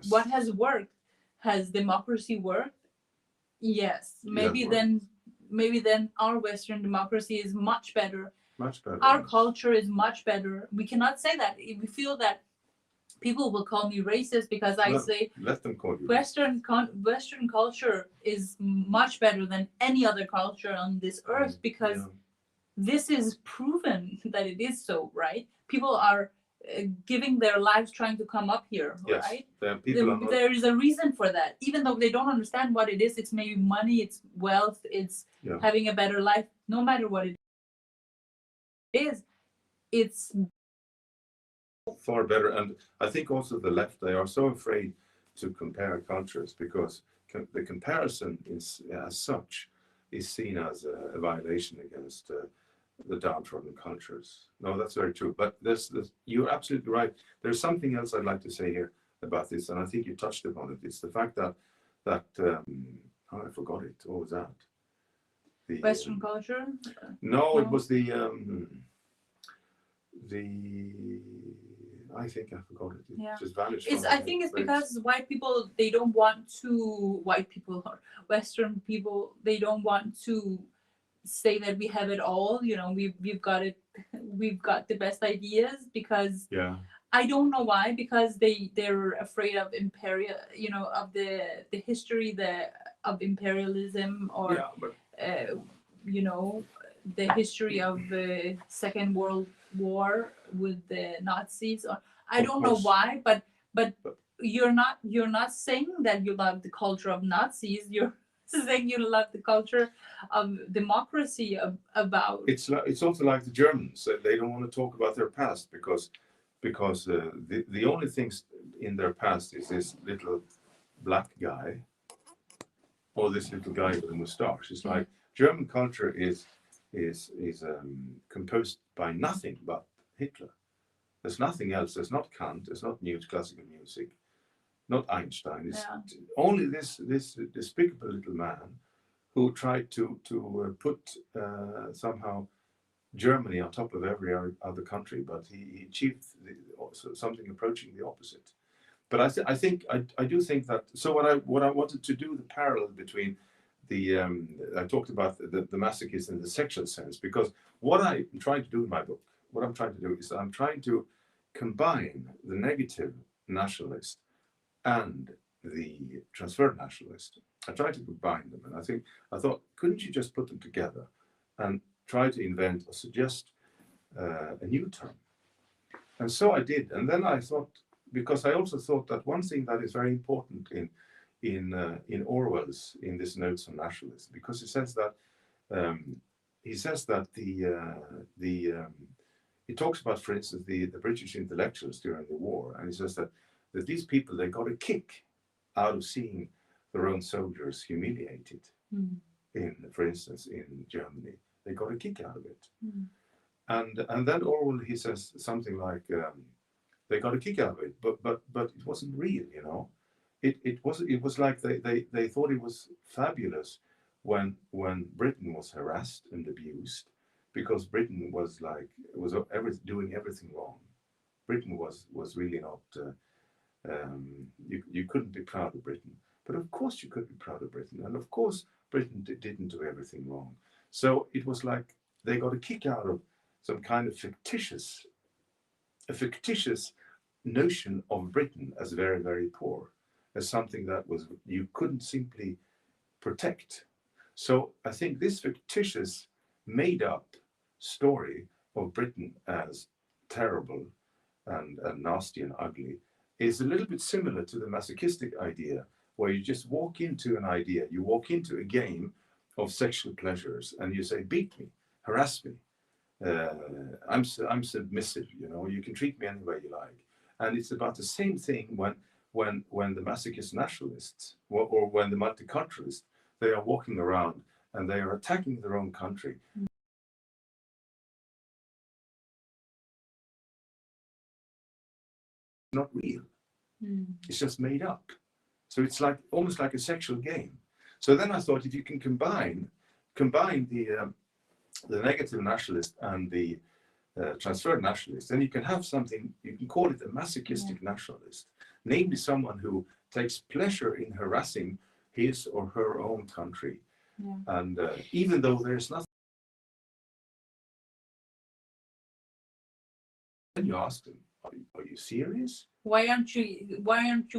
what has worked. Has democracy worked? Yes. Maybe then our Western democracy is much better. Much better. Our culture is much better. We cannot say that. If we feel that, people will call me racist because I say let them call you. Western culture is much better than any other culture on this earth, because this is proven that it is so, right? People are giving their lives trying to come up here, right? There is a reason for that. Even though they don't understand what it is, it's maybe money, it's wealth, it's having a better life. No matter what it is, it's far better. And I think also the left, they are so afraid to compare cultures because the comparison is, as such, is seen as a violation against the downtrodden cultures. No, that's very true. But you're absolutely right. There's something else I'd like to say here about this, and I think you touched upon it. It's the fact that I forgot it. What was that? The Western culture? No, it was the I think I forgot it. It just vanished. I think it's because white people, they don't want to, or Western people, they don't want to say that we have it all. We've got it. We've got the best ideas, because I don't know why, because they're afraid of of the history of imperialism, or the history of the Second World War with the Nazis. Or I don't know why, but you're not saying that you love the culture of Nazis. You're saying you love the culture of democracy. It's also like the Germans. They don't want to talk about their past because the only things in their past is this little black guy or this little guy with a mustache. It's like German culture is composed by nothing but Hitler. There's nothing else. There's not Kant. There's not new classical music. not Einstein. It's Yeah. only this despicable little man who tried to put somehow Germany on top of every other country, but he achieved also something approaching the opposite. But I do think that. So what I wanted to do, the parallel between the I talked about the masochist in the sexual sense, because what I'm trying to do in my book, what I'm trying to do is I'm trying to combine the negative nationalist and the transferred nationalist. I tried to combine them, and I thought, couldn't you just put them together and try to invent or suggest a new term? And so I did, and then I thought, because I also thought that one thing that is very important in Orwell's in this Notes on Nationalism, because he says that he talks about, for instance, the British intellectuals during the war, and he says that these people, they got a kick out of seeing their own soldiers humiliated. For instance, in Germany, they got a kick out of it. And then Orwell, he says something like, they got a kick out of it, but it wasn't real, you know. It was like they thought it was fabulous when Britain was harassed and abused, because Britain was doing everything wrong. Britain was really not. You couldn't be proud of Britain, but of course you could be proud of Britain, and of course Britain didn't do everything wrong. So it was like they got a kick out of some kind of fictitious notion of Britain as very, very poor, as something that was you couldn't simply protect. So I think this fictitious, made-up story of Britain as terrible and nasty and ugly is a little bit similar to the masochistic idea, where you just walk into an idea, you walk into a game of sexual pleasures, and you say, beat me, harass me. I'm submissive, you know, you can treat me any way you like. And it's about the same thing when the masochist nationalists or when the multiculturalists, they are walking around and they are attacking their own country. It's not real. It's just made up. So it's like almost like a sexual game. So then I thought, if you can combine the negative nationalist and the transferred nationalist, then you can have something, you can call it a masochistic nationalist, namely someone who takes pleasure in harassing his or her own country. And even though there's nothing, then you ask them, are you serious? Why aren't you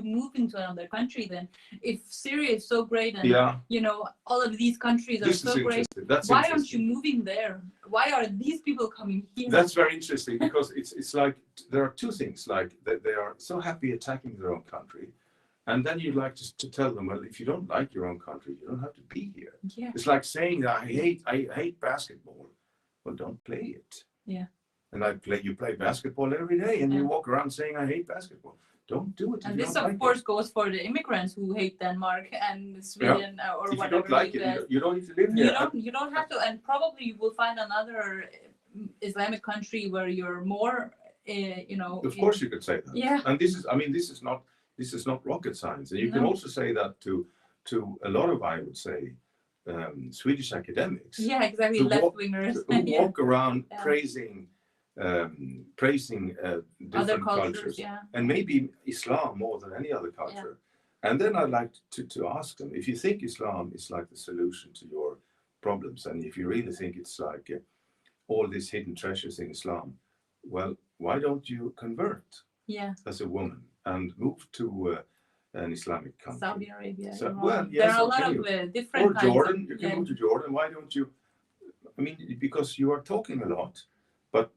moving to another country then? If Syria is so great and you know all of these countries are so great, why aren't you moving there? Why are these people coming here? That's very interesting, because it's like there are two things, like they are so happy attacking their own country, and then you'd like to tell them, well, if you don't like your own country, you don't have to be here. It's like saying that I hate basketball. Well, don't play it. And you play basketball every day, and you walk around saying, I hate basketball. Don't do it. And this, of course, goes for the immigrants who hate Denmark and Sweden or if whatever. If you don't like it, you don't need to live here. You don't have to, and probably you will find another Islamic country where you're more, you know. Of course, you could say that. And this is not rocket science. And you can also say that to a lot of, I would say, Swedish academics. Exactly. Left-wingers. Who walk around praising different cultures, and maybe Islam more than any other culture. And then I'd like to ask them, if you think Islam is like the solution to your problems, and if you really think it's like all these hidden treasures in Islam, well, why don't you convert as a woman and move to an Islamic country? Saudi Arabia. There are a lot of different kinds. Or Jordan, you can move to Jordan. Why don't you? I mean, because you are talking a lot.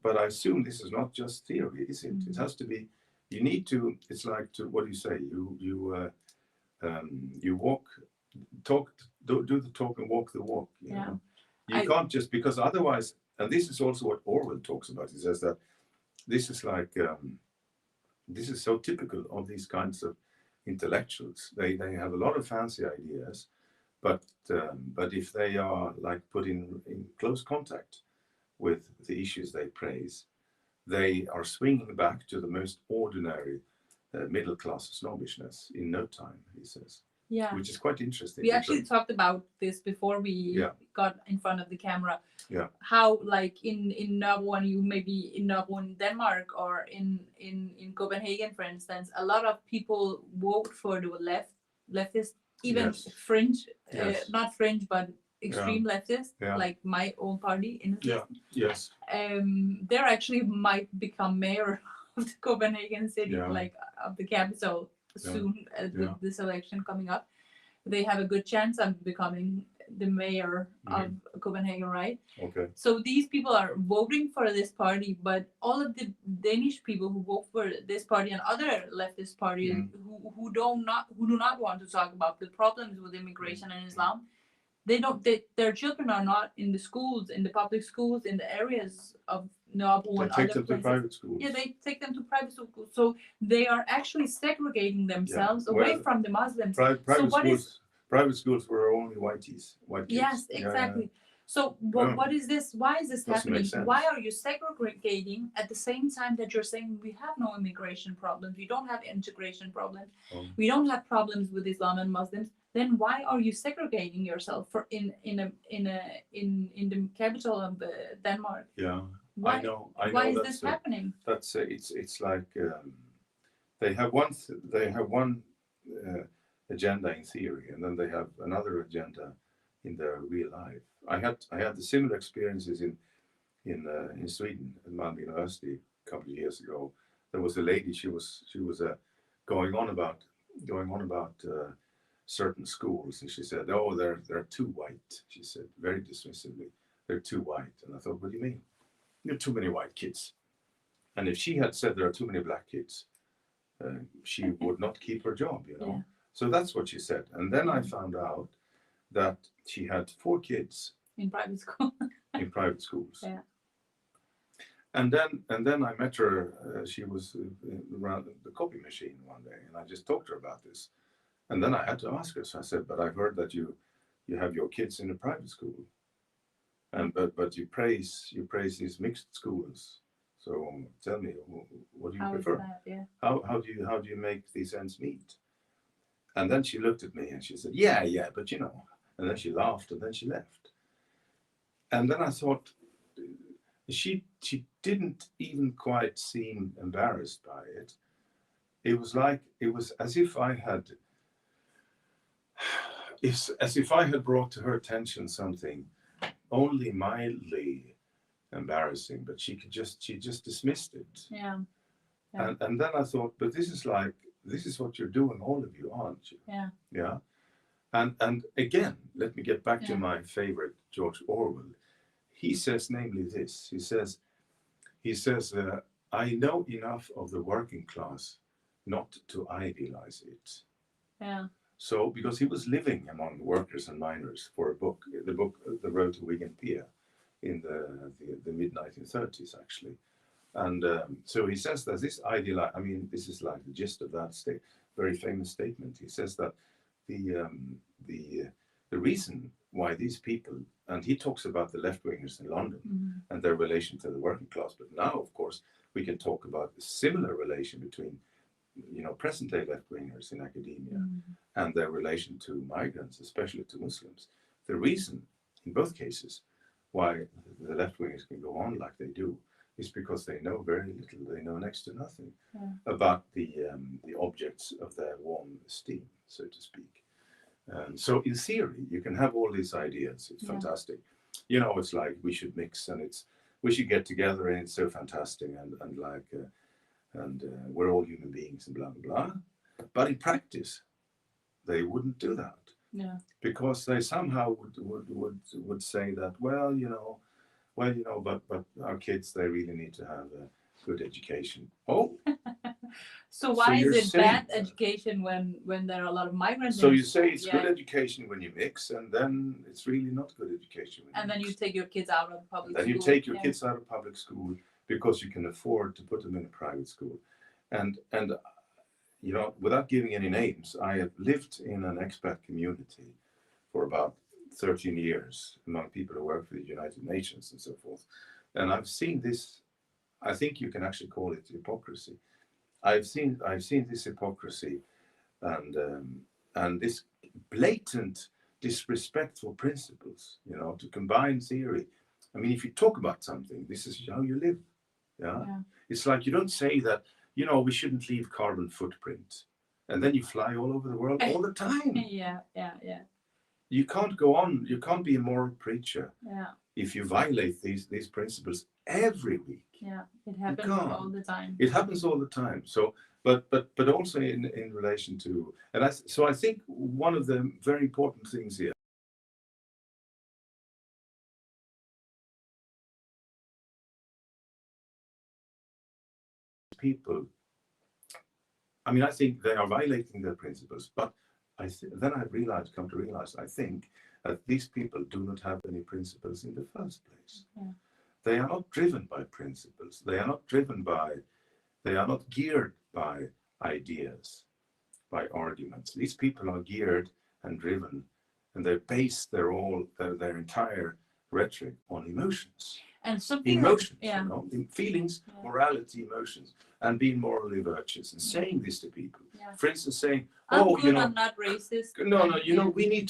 But I assume this is not just theory, is it? It has to be. You need to. It's like what do you say? You walk, talk, do the talk and walk the walk. You know? You can't just, because otherwise. And this is also what Orwell talks about. He says that this is like this is so typical of these kinds of intellectuals. They have a lot of fancy ideas, but if they are like put in close contact with the issues they praise, they are swinging back to the most ordinary middle class snobbishness in no time, he says, Yeah. which is quite interesting. We actually talked about this before we got in front of the camera. Yeah. How like in Nørrebro, and you maybe in Nørrebro in Denmark or in Copenhagen, for instance, a lot of people vote for the leftist, even fringe, not fringe, but extreme leftist, like my own party. Yes. They're actually might become mayor of the Copenhagen city, like of the capital soon with this election coming up. They have a good chance of becoming the mayor of Copenhagen, right? Okay. So these people are voting for this party, but all of the Danish people who vote for this party and other leftist parties who do not want to talk about the problems with immigration and Islam, their children are not in the schools, in the public schools, in the areas of Nørrebro and other places. They take them to private schools. Yeah, they take them to private schools. So they are actually segregating themselves away from the Muslims. Private schools were only white kids. Yes, exactly. So what is this? Why is this happening? Why are you segregating at the same time that you're saying we have no immigration problems, we don't have integration problems, we don't have problems with Islam and Muslims? Then why are you segregating yourself in the capital of Denmark? Yeah, why, I know. Why is this happening? That's it's like they have one agenda in theory, and then they have another agenda in their real life. I had the similar experiences in Sweden at Malmö University a couple of years ago. There was a lady. She was going on about certain schools, and she said, "Oh, they're too white." She said very dismissively, "They're too white." And I thought, "What do you mean? There are too many white kids." And if she had said there are too many black kids, she would not keep her job, you know. Yeah. So that's what she said. And then I found out that she had 4 kids in private school. In private schools. Yeah. And then I met her. She was around the copy machine one day, and I just talked to her about this. And then I had to ask her. So I said, "But I've heard that you have your kids in a private school, and but you praise these mixed schools. So tell me, what do you prefer? How do you make these ends meet?" And then she looked at me and she said, "Yeah, but you know." And then she laughed and then she left. And then I thought, she didn't even quite seem embarrassed by it. It was as if I had brought to her attention something only mildly embarrassing, but she just dismissed it. Yeah. And then I thought, but this is what you're doing, all of you, aren't you? Yeah. Yeah. And again, let me get back to my favorite, George Orwell. He says, namely this. He says, "I know enough of the working class not to idealize it." Yeah. So, because he was living among workers and miners for the book, The Road to Wigan Pier, in the mid-1930s, actually. And so he says that this ideal, I mean, this is like the gist of that very famous statement. He says that the reason why these people, and he talks about the left-wingers in London and their relation to the working class, but now, of course, we can talk about a similar relation between, you know, present-day left-wingers in academia and their relation to migrants, especially to Muslims. The reason, in both cases, why the left-wingers can go on like they do is because they know very little, they know next to nothing about the objects of their warm esteem, so to speak. So in theory, you can have all these ideas. It's fantastic. You know, it's like we should mix, and we should get together, and it's so fantastic, and we're all human beings, and blah, blah, blah. But in practice, they wouldn't do that. Yeah. Because they somehow would say that, well, you know, but our kids, they really need to have a good education. Oh. So why is it bad education when there are a lot of migrants? So you say it's good education when you mix, and then it's really not good education. And then you take your kids out of public school. Then you take your kids out of public school because you can afford to put them in a private school. And you know, without giving any names, I have lived in an expat community for about 13 years among people who work for the United Nations and so forth. And I've seen this, I think you can actually call it hypocrisy. I've seen this hypocrisy and this blatant disrespect for principles. You know, to combine theory. I mean, if you talk about something, this is how you live. Yeah, Yeah. it's like you don't say that. You know, we shouldn't leave carbon footprint, and then you fly all over the world all the time. Yeah, yeah, yeah. You can't go on. You can't be a moral preacher Yeah. if you violate these principles every week. Yeah, it happens all the time. It happens all the time. So, but also in relation to, and I think one of the very important things here, people. I mean, I think they are violating their principles, but then come to realize, I think that these people do not have any principles in the first place. Yeah. They are not driven by principles. They are not driven by. They are not geared by ideas, by arguments. These people are geared and driven, and they base their entire rhetoric on emotions. And something Emotions, yeah. you know, feelings, Yeah. morality, emotions, and being morally virtuous, and saying this to people. Yeah. For instance, saying, I'm "Oh, good, you know, I'm not racist." no, you know, we Yeah.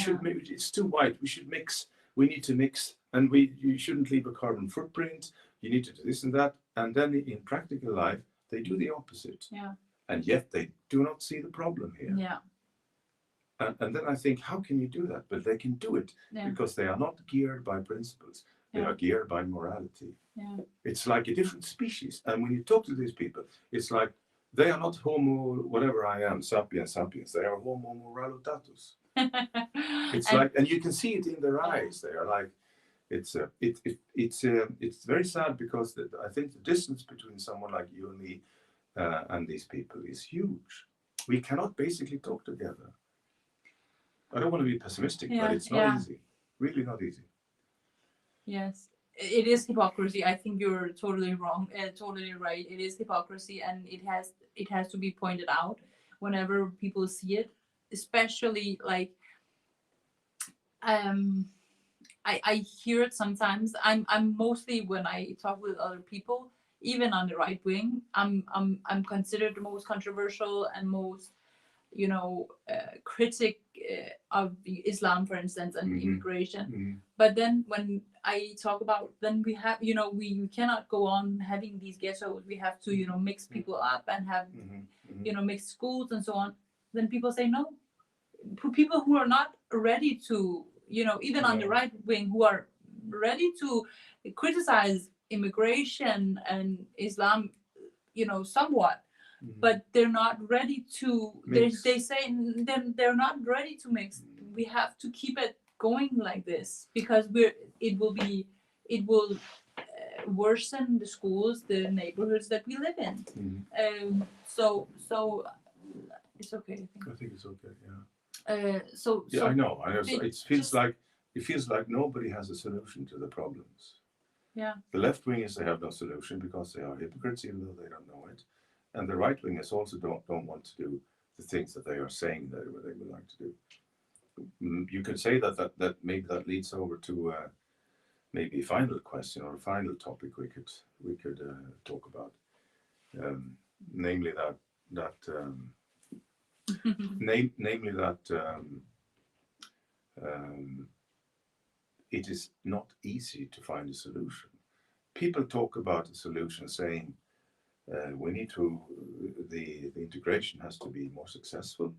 should. It's too white. We should mix. We need to mix, and you shouldn't leave a carbon footprint. You need to do this and that, and then in practical life, they do the opposite. Yeah. And yet they do not see the problem here. Yeah. And then I think, how can you do that? But they can do it because they are not geared by principles. They are geared by morality. Yeah. It's like a different species. And when you talk to these people, it's like they are not Homo, whatever I am, sapiens sapiens. They are Homo moralitatis. It's like, and you can see it in their eyes. They are like, it's very sad because I think the distance between someone like you and me and these people is huge. We cannot basically talk together. I don't want to be pessimistic, but it's not easy. Really not easy. Yes, it is hypocrisy. I think you're totally wrong, totally right. It is hypocrisy, and it has to be pointed out whenever people see it, especially like I hear it sometimes. I'm mostly when I talk with other people, even on the right wing, I'm considered the most controversial and most critic of Islam, for instance, and immigration. But then when I talk about, then we have, we cannot go on having these ghettos. We have to, mix people up and have, mixed schools and so on. Then people say no. People who are not ready to, even on the right wing, who are ready to criticize immigration and Islam, somewhat. But they're not ready to. They say then they're not ready to mix. We have to keep it going like this because it will worsen the schools, the neighborhoods that we live in. So it's okay. I think it's okay. Yeah. I know. So it feels like nobody has a solution to the problems. Yeah. The left wingers, they have no solution because they are hypocrites, even though they don't know it. And the right wingers also don't want to do the things that they are saying that they would like to do. You could say that maybe that leads over to maybe a final question or a final topic we could talk about, namely that it is not easy to find a solution. People talk about a solution saying we need to, the integration has to be more successful,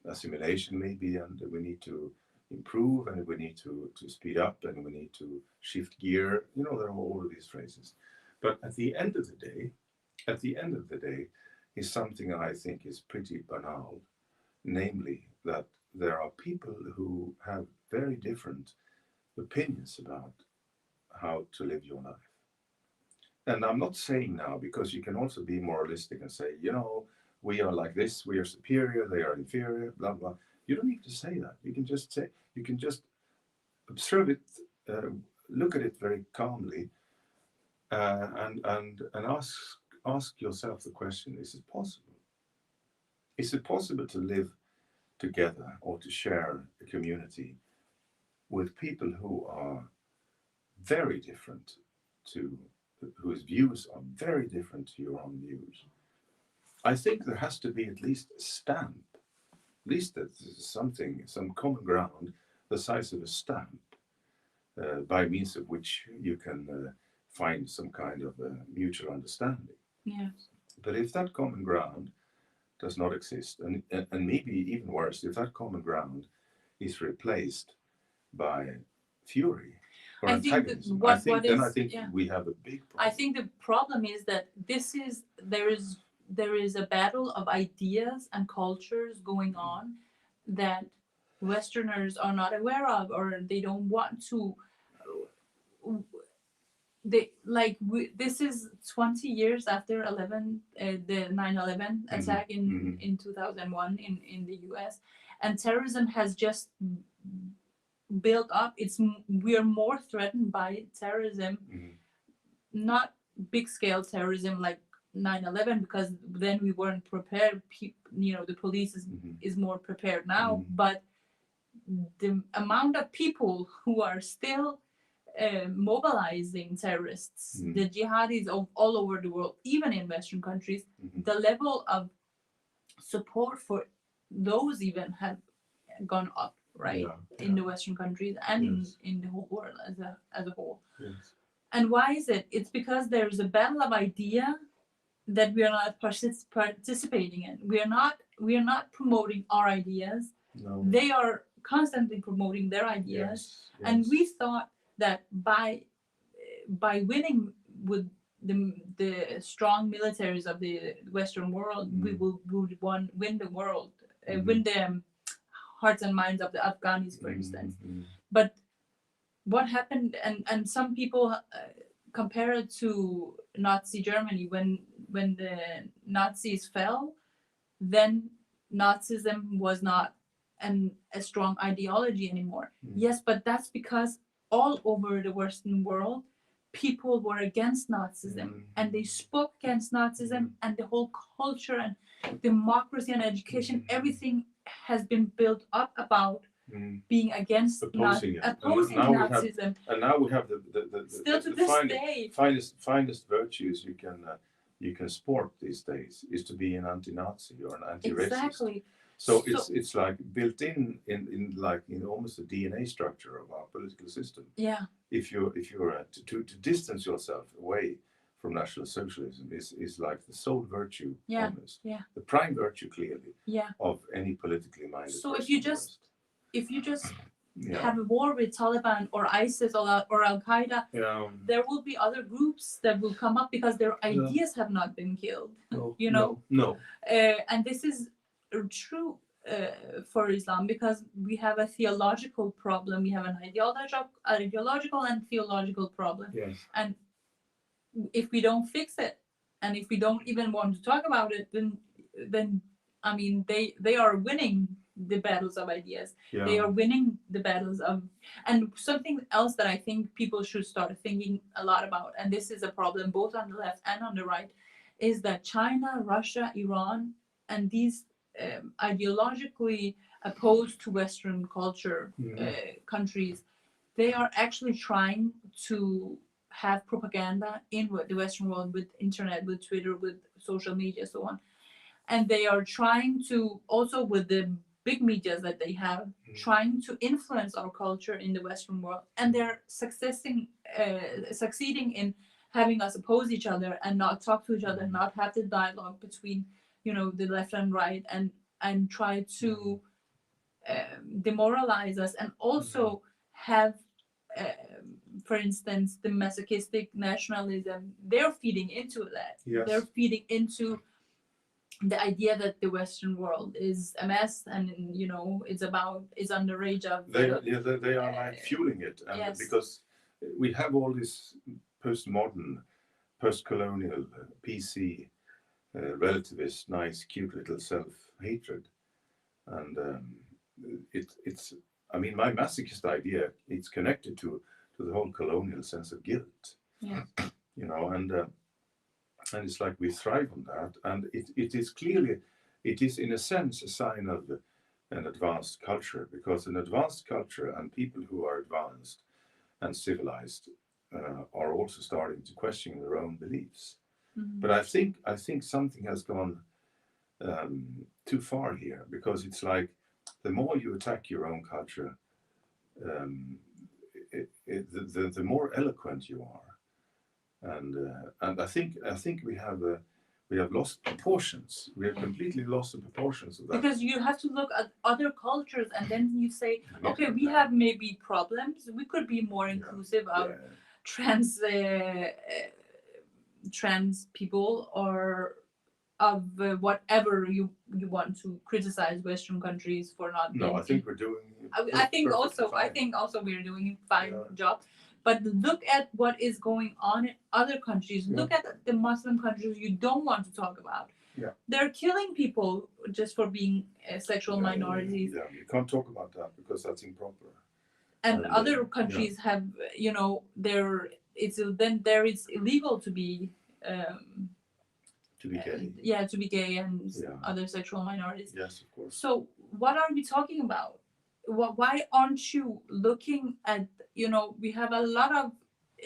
assimilation maybe, and we need to improve, and we need to speed up, and we need to shift gear. There are all of these phrases. But at the end of the day, is something I think is pretty banal, namely that there are people who have very different opinions about how to live your life. And I'm not saying now, because you can also be moralistic and say, we are like this, we are superior, they are inferior, blah, blah. You don't need to say that. You can just observe it, look at it very calmly, and ask yourself the question, is it possible? Is it possible to live together or to share a community with people who are very different to whose views are very different to your own views. I think there has to be at least a stamp, at least something, some common ground, the size of a stamp, by means of which you can find some kind of mutual understanding. Yes. But if that common ground does not exist, and maybe even worse, if that common ground is replaced by fury or I think antagonism, that I think we have a big problem. I think the problem is that there is a battle of ideas and cultures going on that Westerners are not aware of, or they don't want to. This is 20 years after the 9/11 attack in 2001 in the US, and terrorism has just built up. We are more threatened by terrorism, not big scale terrorism like 9/11, because then we weren't prepared. The police is more prepared now, but the amount of people who are still mobilizing terrorists, the jihadis all over the world, even in Western countries, the level of support for those even have gone up, right? In the Western countries and in the whole world as a whole. Yes. And why is it? It's because there's a battle of idea that we are not participating in. We are not promoting our ideas. No. They are constantly promoting their ideas, and we thought that by winning with the strong militaries of the Western world, we would win the world, win the hearts and minds of the Afghans, for instance. But what happened, and some people compare it to Nazi Germany. When the Nazis fell, then Nazism was not a strong ideology anymore. Yes, but that's because all over the Western world, people were against Nazism, and they spoke against Nazism, and the whole culture and democracy and education, everything has been built up about being against opposing Nazism. And now we have the still to this day finest virtues you can sport these days is to be an anti-Nazi or an anti-racist. Exactly. So it's like built in almost the DNA structure of our political system. Yeah. If you're to distance yourself away from National Socialism is like the sole virtue, almost. Yeah. The prime virtue, clearly, of any politically minded. So if you just have a war with Taliban or ISIS or Al Qaeda, there will be other groups that will come up because their ideas have not been killed. No. And this is true for Islam, because we have a theological problem. We have an ideological and theological problem. Yes. And if we don't fix it, and if we don't even want to talk about it, then I mean they are winning the battles of ideas. They are winning the battles of, and something else that I think people should start thinking a lot about, and this is a problem both on the left and on the right, is that China, Russia, Iran, and these ideologically opposed to Western culture countries, they are actually trying to have propaganda in the Western world with internet, with Twitter, with social media, so on. And they are trying to, also with the big media that they have, trying to influence our culture in the Western world. And they're succeeding in having us oppose each other and not talk to each other, not have the dialogue between, the left and right, and try to demoralize us, and also have, for instance, the masochistic nationalism. They're feeding into that. Yes. They're feeding into the idea that the Western world is a mess, and it's on the rage of. They are like fueling it, and because we have all this postmodern, post-colonial, PC, relativist, nice, cute little self-hatred, and it's. I mean, my masochist idea, it's connected to the whole colonial sense of guilt. Yeah. And it's like we thrive on that, and it is in a sense a sign of an advanced culture, because an advanced culture and people who are advanced and civilized are also starting to question their own beliefs. Mhm. But I think something has gone too far here, because it's like the more you attack your own culture, the more eloquent you are, and I think we have lost proportions. We have completely lost the proportions of that. Because you have to look at other cultures, and then you say, okay, we have maybe problems. We could be more inclusive of trans people, or of whatever you want to criticize Western countries for not being. No, I think we're doing. I think also we're doing a fine job. But look at what is going on in other countries. Look at the Muslim countries you don't want to talk about. Yeah. They're killing people just for being sexual minorities. Yeah, you can't talk about that because that's improper. And other countries have, it's illegal to be. To be gay. To be gay and other sexual minorities. Yes, of course. So what are we talking about? Why aren't you looking at, we have a lot of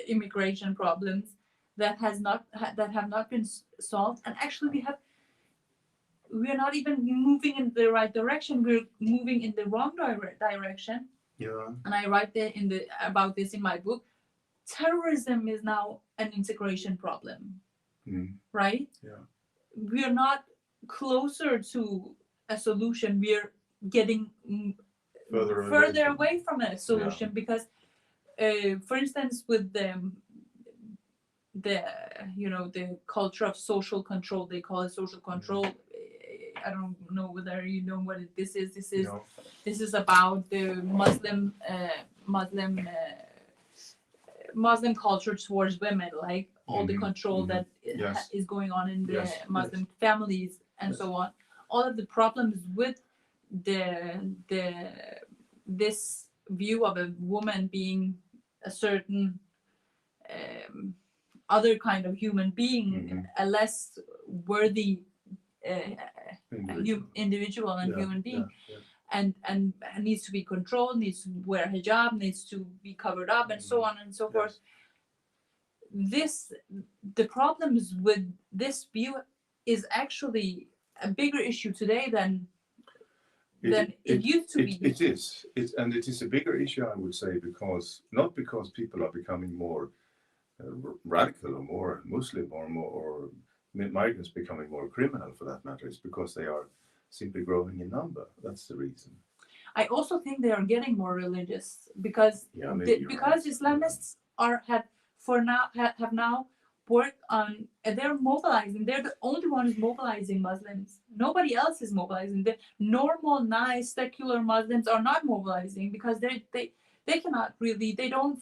immigration problems that have not been solved, and actually we're not even moving in the right direction. We're moving in the wrong direction. Yeah. And I write about this in my book. Terrorism is now an integration problem. Right? Yeah. We're not closer to a solution. We're getting further away from a solution because, for instance, with the culture of social control, they call it social control. I don't know whether you know what this is. This is about the Muslim culture towards women, like all the control that is going on in the Muslim families and so on. All of the problems with this view of a woman being a certain other kind of human being, a less worthy individual and human being. And needs to be controlled, needs to wear hijab, needs to be covered up, and so on and so forth. The problems with this view is actually a bigger issue today than it used to be. It is. And it is a bigger issue, I would say, not because people are becoming more radical or more Muslim or migrants becoming more criminal, for that matter. It's because they are simply growing in number. That's the reason. I also think they are getting more religious because Islamists have now worked on, they're mobilizing. They're the only ones mobilizing Muslims. Nobody else is mobilizing. The normal, nice, secular Muslims are not mobilizing because they cannot really, they don't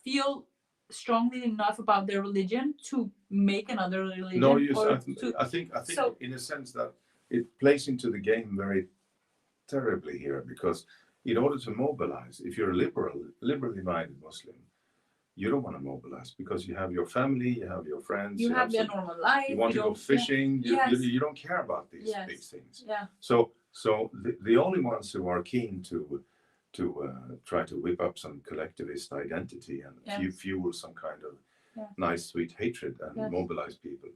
feel strongly enough about their religion to make another religion. No, I think so, in a sense that it plays into the game very terribly here, because in order to mobilize, if you're a liberally minded Muslim, you don't want to mobilize because you have your family, you have your friends, you have your normal life, you want to go fishing, you don't care about these big things. So the only ones who are keen to try to whip up some collectivist identity and fuel some kind of nice sweet hatred and mobilize people,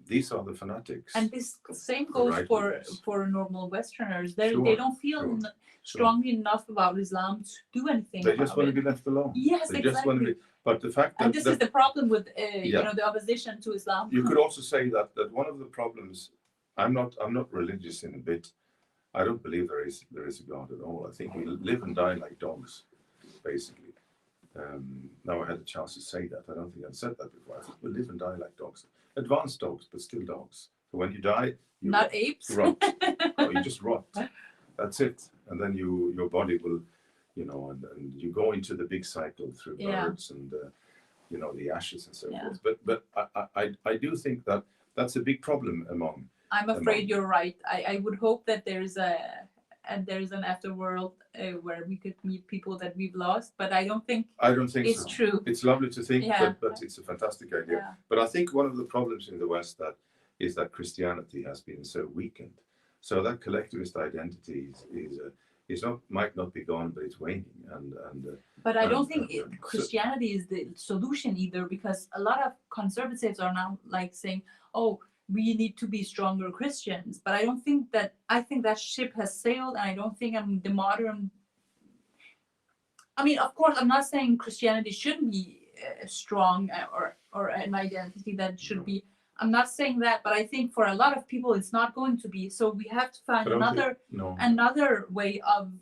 these are the fanatics. And this same goes for normal Westerners. They don't feel strongly enough about Islam to do anything. They just want to be left alone. Yes, they exactly. Just want to be, but the fact that this is the problem with the opposition to Islam. You could also say that one of the problems. I'm not religious in a bit. I don't believe there is a God at all. I think we live and die like dogs, basically. Now I had a chance to say that. I don't think I've said that before. I think we live and die like dogs. Advanced dogs, but still dogs. So when you die, you not apes. Rot. No, you just rot. That's it. And then your body will, and you go into the big cycle through birds and the ashes and so forth. But I do think that that's a big problem among. I'm afraid you're right. I would hope that there's an afterworld where we could meet people that we've lost, but I don't think it's so. True. It's lovely to think, but it's a fantastic idea. Yeah. But I think one of the problems in the West is that Christianity has been so weakened. So that collectivist identity It's not, might not be gone, but it's waning. But I don't think so, Christianity is the solution either, because a lot of conservatives are now like saying, "Oh, we need to be stronger Christians." But I don't think that. I think that ship has sailed, and I don't think the modern. I mean, of course, I'm not saying Christianity shouldn't be strong or an identity that should be. I'm not saying that, but I think for a lot of people, it's not going to be. So we have to find another way of,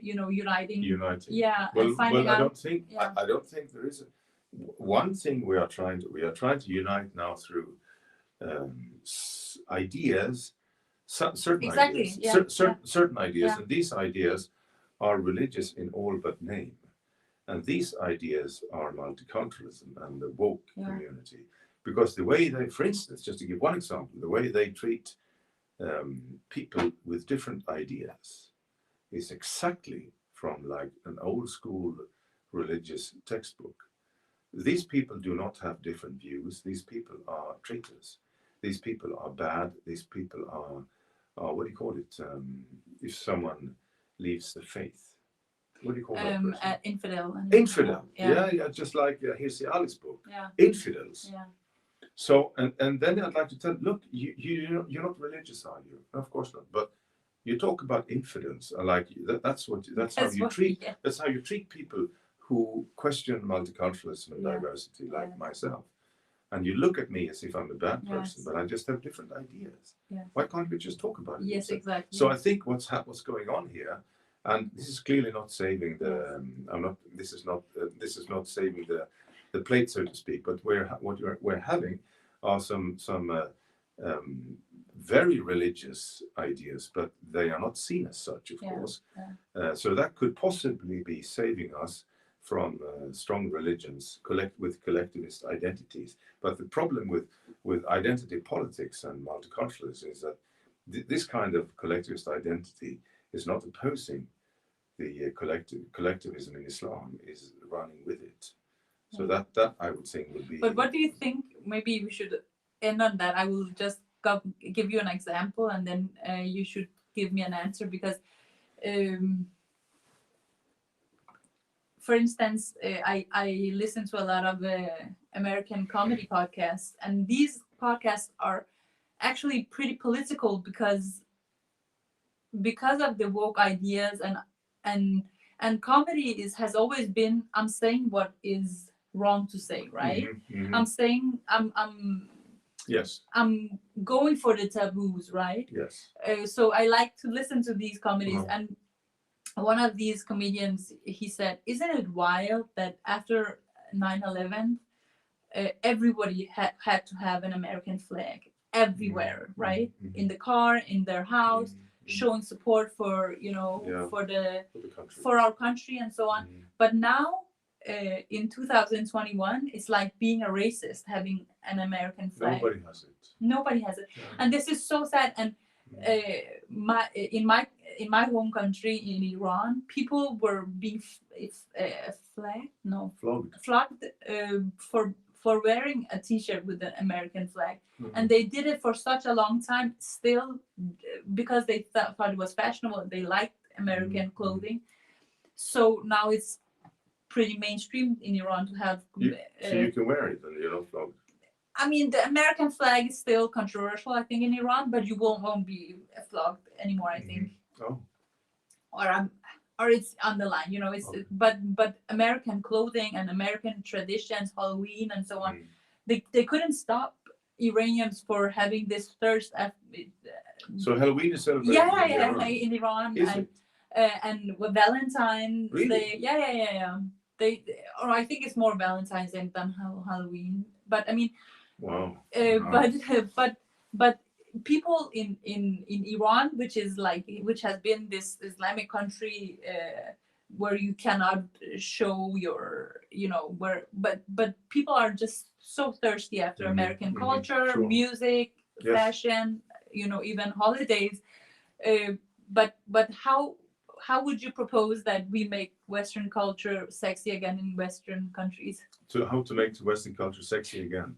uniting. Yeah, well, and finding well, I out. don't think. Yeah. I don't think there is one thing we are trying to unite now through ideas, certain ideas, certain ideas, and these ideas are religious in all but name, and these ideas are multiculturalism and the woke community, because the way they, for instance, just to give one example, the way they treat people with different ideas is exactly from like an old school religious textbook. These people do not have different views. These people are traitors. These people are bad. These people are what do you call it? If someone leaves the faith, what do you call that person? Infidel. Infidel. Yeah. Just like here's the Alice book. Yeah. Infidels. Yeah. So and then I'd like to tell, look, you're not religious, are you? No, of course not. But you talk about infidels, like that's how you treat people who question multiculturalism and diversity, like myself. And you look at me as if I'm a bad person, but I just have different ideas. Yes. Why can't we just talk about it? Yes, exactly. So I think what's going on here, and this is clearly not saving the. This is not saving the plate, so to speak. But we're having are some very religious ideas, but they are not seen as such, of course. Yeah. So that could possibly be saving us from strong religions with collectivist identities. But the problem with identity politics and multiculturalism is that this kind of collectivist identity is not opposing the collectivism in Islam, is running with it. So that I would think would be. But what do you think? Maybe we should end on that. I will just give you an example, and then you should give me an answer, because. For instance, I listen to a lot of American comedy podcasts, and these podcasts are actually pretty political because of the woke ideas, and comedy has always been, I'm saying what is wrong to say, right? Mm-hmm. I'm saying yes. I'm going for the taboos, right? Yes. So I like to listen to these comedies, and one of these comedians, he said, isn't it wild that after 9/11, everybody had to have an American flag everywhere, right? Mm-hmm. In the car, in their house, showing support for, for our country and so on. Mm-hmm. But now, in 2021, it's like being a racist, having an American flag. Nobody has it. Yeah. And this is so sad. And in my home country, in Iran, people were being flogged for wearing a T-shirt with the American flag, and they did it for such a long time, still because they thought it was fashionable. They liked American clothing, so now it's pretty mainstream in Iran to have. So you can wear it and you're not flogged. I mean, the American flag is still controversial, I think, in Iran, but you won't be flogged anymore, I think. Oh. Or it's on the line, It's okay. But American clothing and American traditions, Halloween and so on, they couldn't stop Iranians for having this thirst. So Halloween is celebrated. Yeah, in Iran. Is it? And with Valentine's really? Day. Yeah. Or I think it's more Valentine's Day than Halloween. But I mean. Wow. But people in Iran, which has been this Islamic country where you cannot show your, but people are just so thirsty after American culture, music, fashion, even holidays. But how would you propose that we make Western culture sexy again in Western countries? So how to make the Western culture sexy again?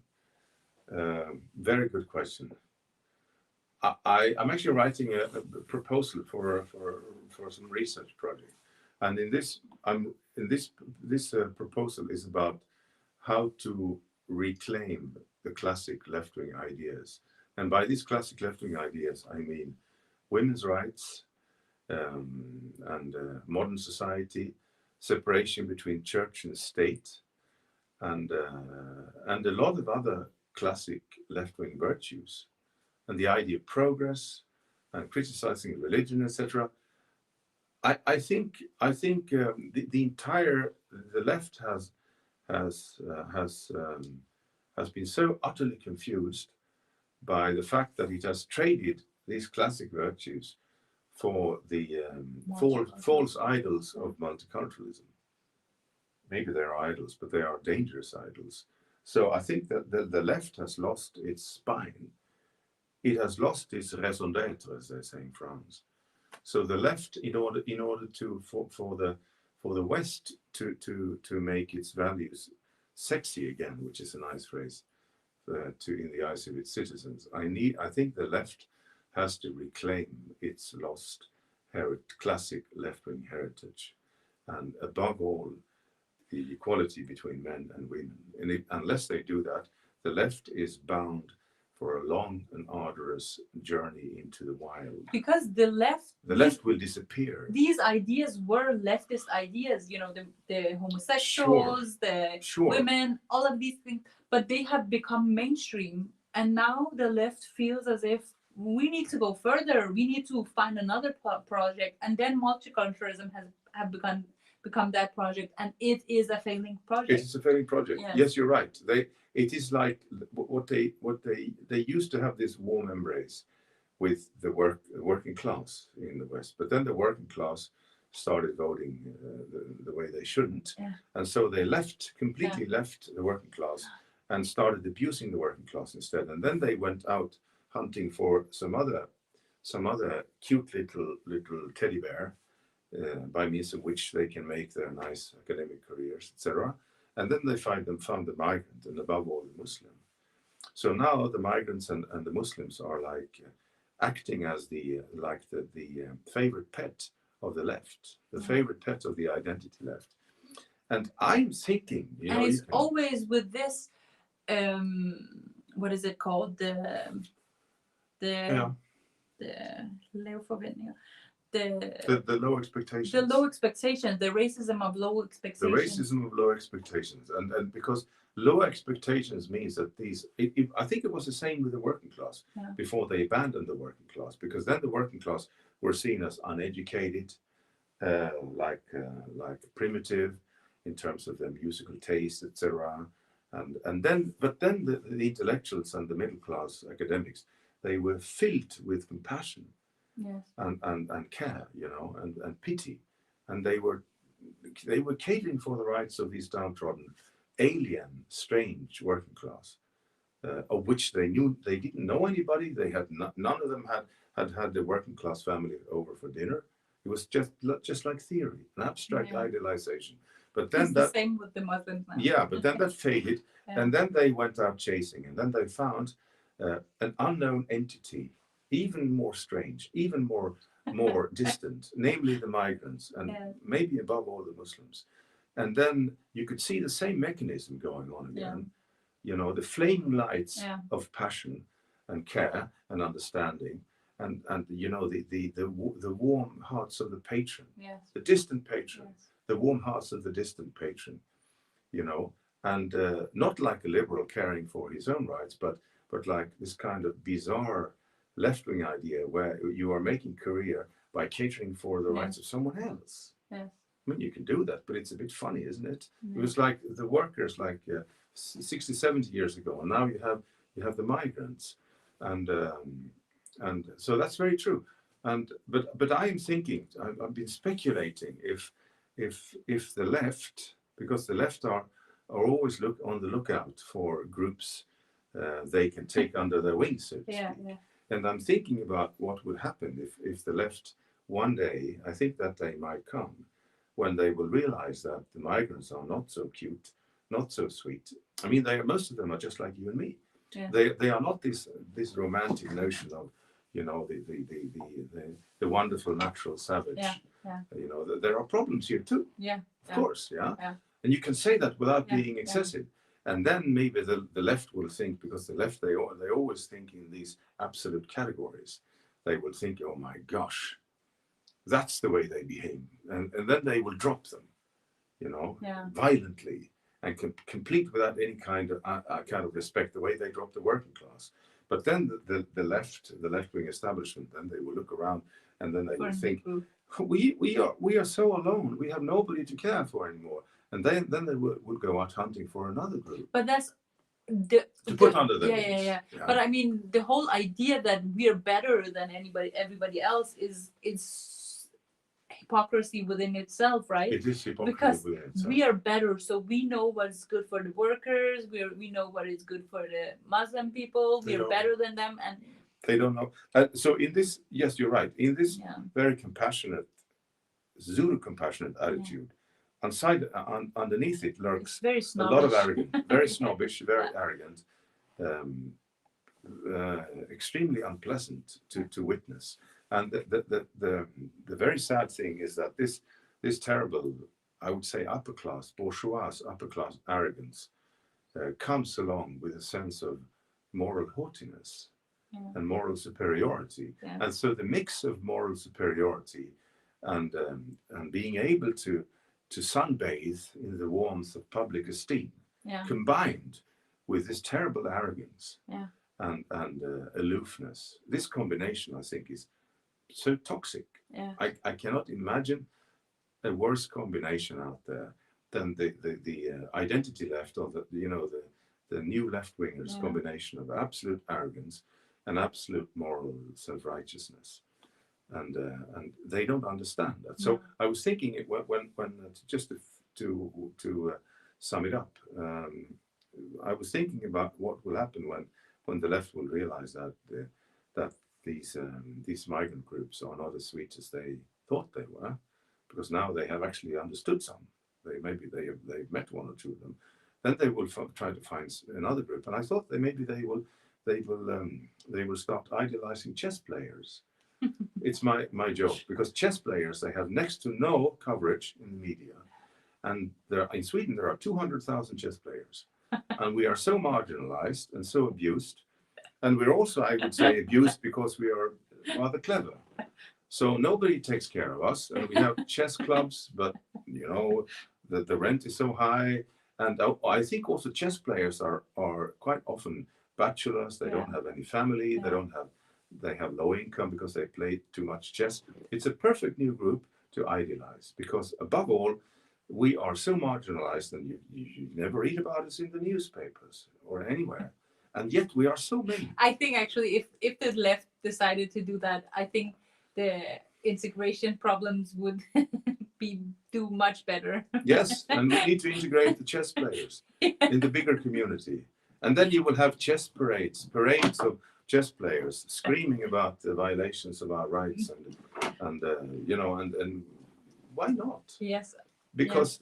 Very good question. I'm actually writing a proposal for some research project, and in this proposal is about how to reclaim the classic left-wing ideas. And by these classic left-wing ideas, I mean women's rights, and modern society, separation between church and state, and a lot of other classic left-wing virtues, and the idea of progress and criticizing religion, etc. I think the left has been so utterly confused by the fact that it has traded these classic virtues for the false idols of multiculturalism. Maybe they're idols, but they are dangerous idols. So I think that the left has lost its spine. It has lost its raison d'être, as they say in France. So the left, in order to for the West to make its values sexy again, which is a nice phrase, in the eyes of its citizens, I think the left has to reclaim its lost classic left-wing heritage, and above all, the equality between men and women. And unless they do that, the left is bound for a long and arduous journey into the wild. Because the left will disappear. These ideas were leftist ideas, the homosexuals, women, all of these things, but they have become mainstream. And now the left feels as if we need to go further. We need to find another project. And then multiculturalism have become that project, and it is a failing project. It is a failing project. Yes, you're right. It is like what they used to have this warm embrace with the working class in the West, but then the working class started voting the way they shouldn't, and so they completely left the working class and started abusing the working class instead. And then they went out hunting for some other cute little teddy bear, by means of which they can make their nice academic careers, etc. And then they found the migrant, and above all the Muslim. So now the migrants and the Muslims are like acting as the favorite pet of the left, the favorite pet of the identity left. And I'm thinking, and it's always with this, what is it called? The low expectations. The low expectations, the racism of low expectations. The racism of low expectations. And because low expectations means that I think it was the same with the working class before they abandoned the working class, because then the working class were seen as uneducated, like primitive in terms of their musical taste, etc. But then the intellectuals and the middle class academics, they were filled with compassion. Yes. And care, and pity, and they were catering for the rights of these downtrodden, alien, strange working class, of which they didn't know anybody. They had none of them had the working class family over for dinner. It was just like theory, an abstract idealization. But then it's the same with the Muslims now. Yeah, but then that faded, and then they went out chasing, and then they found an unknown entity, even more strange, even more distant, namely the migrants, and maybe above all the Muslims. And then you could see the same mechanism going on again. The flaming lights of passion and care and understanding, and the warm hearts of the patron, the distant patron, the warm hearts of the distant patron, and not like a liberal caring for his own rights, but like this kind of bizarre left-wing idea where you are making career by catering for the rights of someone else. Yes. I mean, you can do that, but it's a bit funny, isn't it? It was like the workers 60, 70 years ago, and now you have the migrants, and so that's very true. But I am thinking, I've been speculating if the left, because the left are always on the lookout for groups they can take under their wings, so to speak. And I'm thinking about what would happen if the left one day, I think that day might come, when they will realize that the migrants are not so cute, not so sweet. I mean, most of them are just like you and me. Yeah. They are not this romantic notion of, you know, the wonderful natural savage. Yeah, yeah. You know, there are problems here too. Yeah, of course, yeah. Yeah. And you can say that without Yeah, being excessive. And then maybe the left will think, because the left, they always think in these absolute categories. They will think, oh my gosh, that's the way they behave. And then they will drop them, you know, violently, and complete without any kind of respect, the way they drop the working class. But then the left-wing establishment, then they will look around, and then they will think, we are so alone. We have nobody to care for anymore. And then they will go out hunting for another group. But that's to put under their wings. Yeah. But I mean, the whole idea that we're better than everybody else is hypocrisy within itself, right? It is hypocrisy because within itself. We are better, so we know what's good for the workers. We know what is good for the Muslim people. We are better than them, and they don't know. So in this, yes, you're right. In this very compassionate, Zulu compassionate attitude, underneath it lurks a lot of arrogance, very snobbish, very arrogant, extremely unpleasant to witness. And the very sad thing is that this terrible, I would say, bourgeois upper class arrogance comes along with a sense of moral haughtiness and moral superiority. And so the mix of moral superiority and being able to sunbathe in the warmth of public esteem, combined with this terrible arrogance and aloofness, this combination, I think, is so toxic. I cannot imagine a worse combination out there than the identity left, or the new left-wingers combination of absolute arrogance and absolute moral self-righteousness. And they don't understand that. So I was thinking, when just to sum it up, I was thinking about what will happen when the left will realize that these migrant groups are not as sweet as they thought they were, because now they have actually understood some. They've met one or two of them. Then they will try to find another group, and I thought they will start idealizing chess players. It's my joke, because chess players, they have next to no coverage in the media, and in Sweden there are 200,000 chess players, and we are so marginalized and so abused, and we're also, I would say, abused because we are rather clever. So nobody takes care of us, and we have chess clubs, but you know the rent is so high, and I think also chess players are quite often bachelors. They don't have any family. They have low income because they play too much chess. It's a perfect new group to idealize, because above all, we are so marginalized, and you never read about us in the newspapers or anywhere. And yet we are so many. I think actually if the left decided to do that, I think the integration problems would do much better. Yes, and we need to integrate the chess players in the bigger community. And then you will have chess parades of chess players screaming about the violations of our rights, and why not? Yes. Because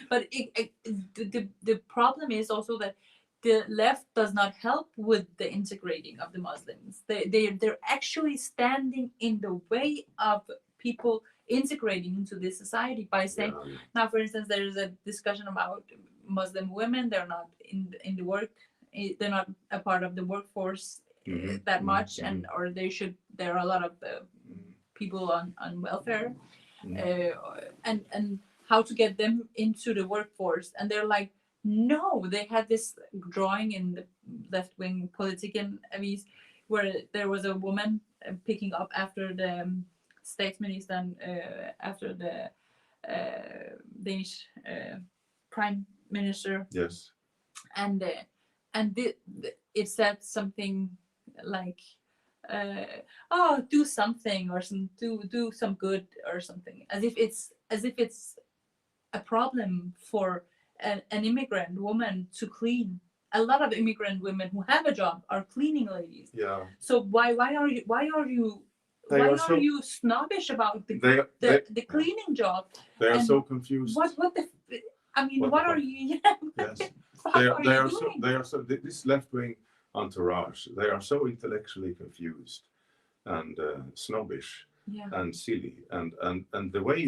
but the problem is also that the left does not help with the integrating of the Muslims. They're actually standing in the way of people integrating into this society by saying, now for instance, there is a discussion about Muslim women. They're not in the work. They're not a part of the workforce that much, or there are a lot of people on welfare, and how to get them into the workforce. And they're like, no. They had this drawing in the left-wing Politiken avis where there was a woman picking up after the statsminister, after the Danish prime minister. Yes. And it said something like, do something, or do some good or something, as if it's a problem for an immigrant woman to clean. A lot of immigrant women who have a job are cleaning ladies. Yeah. So why are you snobbish about the cleaning job? They are so confused. What are you? Yes. They are so this left wing entourage, they are so intellectually confused and snobbish Yeah. and silly, and the way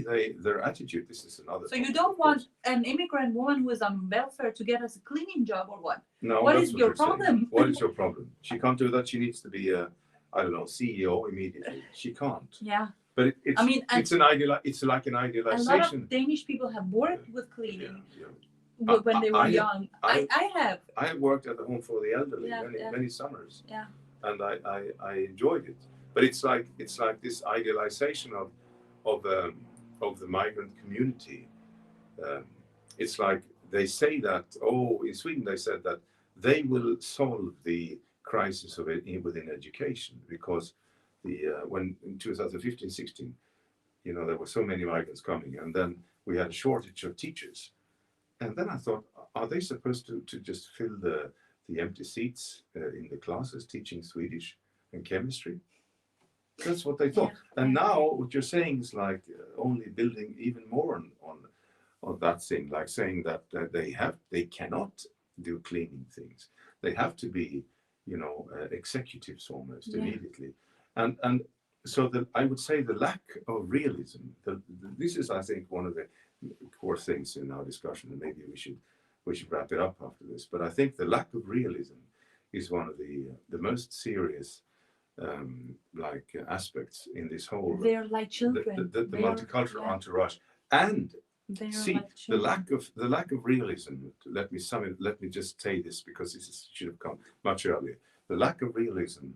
their attitude. This is another. So you topic, don't of course. want an immigrant woman who is on welfare to get us a cleaning job or what? No, What that's is your they're saying. problem? What is your problem? She can't do that. She needs to be a, I don't know, CEO immediately. She can't. Yeah. But it's, I mean, it's an ideal. It's like an A lot idealization. of Danish people have worked with cleaning Yeah. when they were I have- young. I have. I have worked at the home for the elderly Yeah, many yeah. many summers, Yeah. and I enjoyed it. But it's like this idealization of the migrant community. Um, it's like they say that, in Sweden they said that they will solve the crisis of it within education, because when in 2015-16, there were so many migrants coming, and then we had a shortage of teachers. And then I thought, are they supposed to just fill the empty seats in the classes teaching Swedish and chemistry? That's what they thought. Yeah. And now what you're saying is like only building even more on that thing, like saying that they cannot do cleaning things. They have to be, executives almost immediately. And so I would say the lack of realism. This is, I think, one of the core things in our discussion, and maybe we should wrap it up after this. But I think the lack of realism is one of the most serious aspects in this whole. They're like children. The multicultural entourage, and see like the lack of realism. Let me just say this, because should have come much earlier. The lack of realism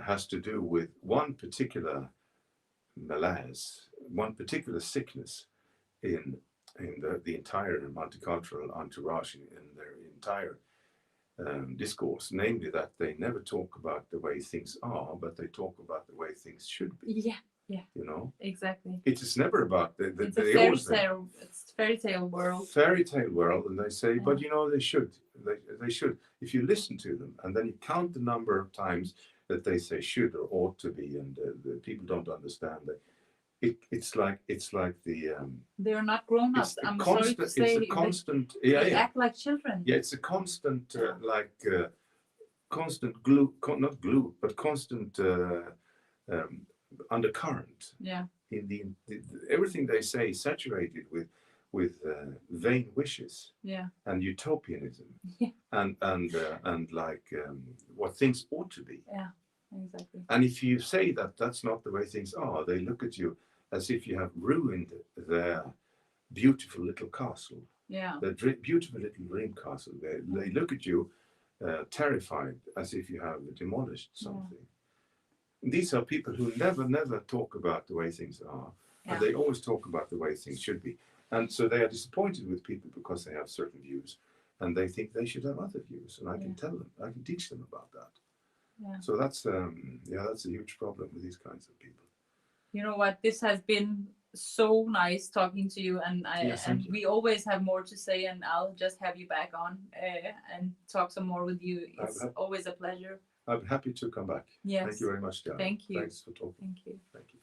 has to do with one particular malaise, one particular sickness in the entire multicultural entourage, in their entire discourse, namely that they never talk about the way things are, but they talk about the way things should be. Yeah. Exactly. It is never about it's a fairy tale. It's fairy tale world. Fairy tale world, and they say, but they should. They should. If you listen to them, and then you count the number of times that they say should or ought to be, and the people don't understand that. It's like the. They're not grown ups. I'm constant, sorry to say. It's a constant. They act like children. Yeah, it's a constant constant glue, not glue, but constant undercurrent. Yeah. In the everything they say is saturated with vain wishes. Yeah. And utopianism. Yeah. And what things ought to be. Yeah. Exactly. And if you say that that's not the way things are, they look at you as if you have ruined their beautiful little castle. Yeah. Their beautiful little dream castle. They look at you terrified, as if you have demolished something. Yeah. These are people who never talk about the way things are. Yeah. And they always talk about the way things should be. And so they are disappointed with people because they have certain views, and they think they should have other views. And I can tell them, I can teach them about that. Yeah. So that's a huge problem with these kinds of people. You know what? This has been so nice talking to you, and we always have more to say, and I'll just have you back on and talk some more with you. It's always a pleasure. I'm happy to come back. Yes. Thank you very much, Göran. Thank you. Thanks for talking. Thank you. Thank you.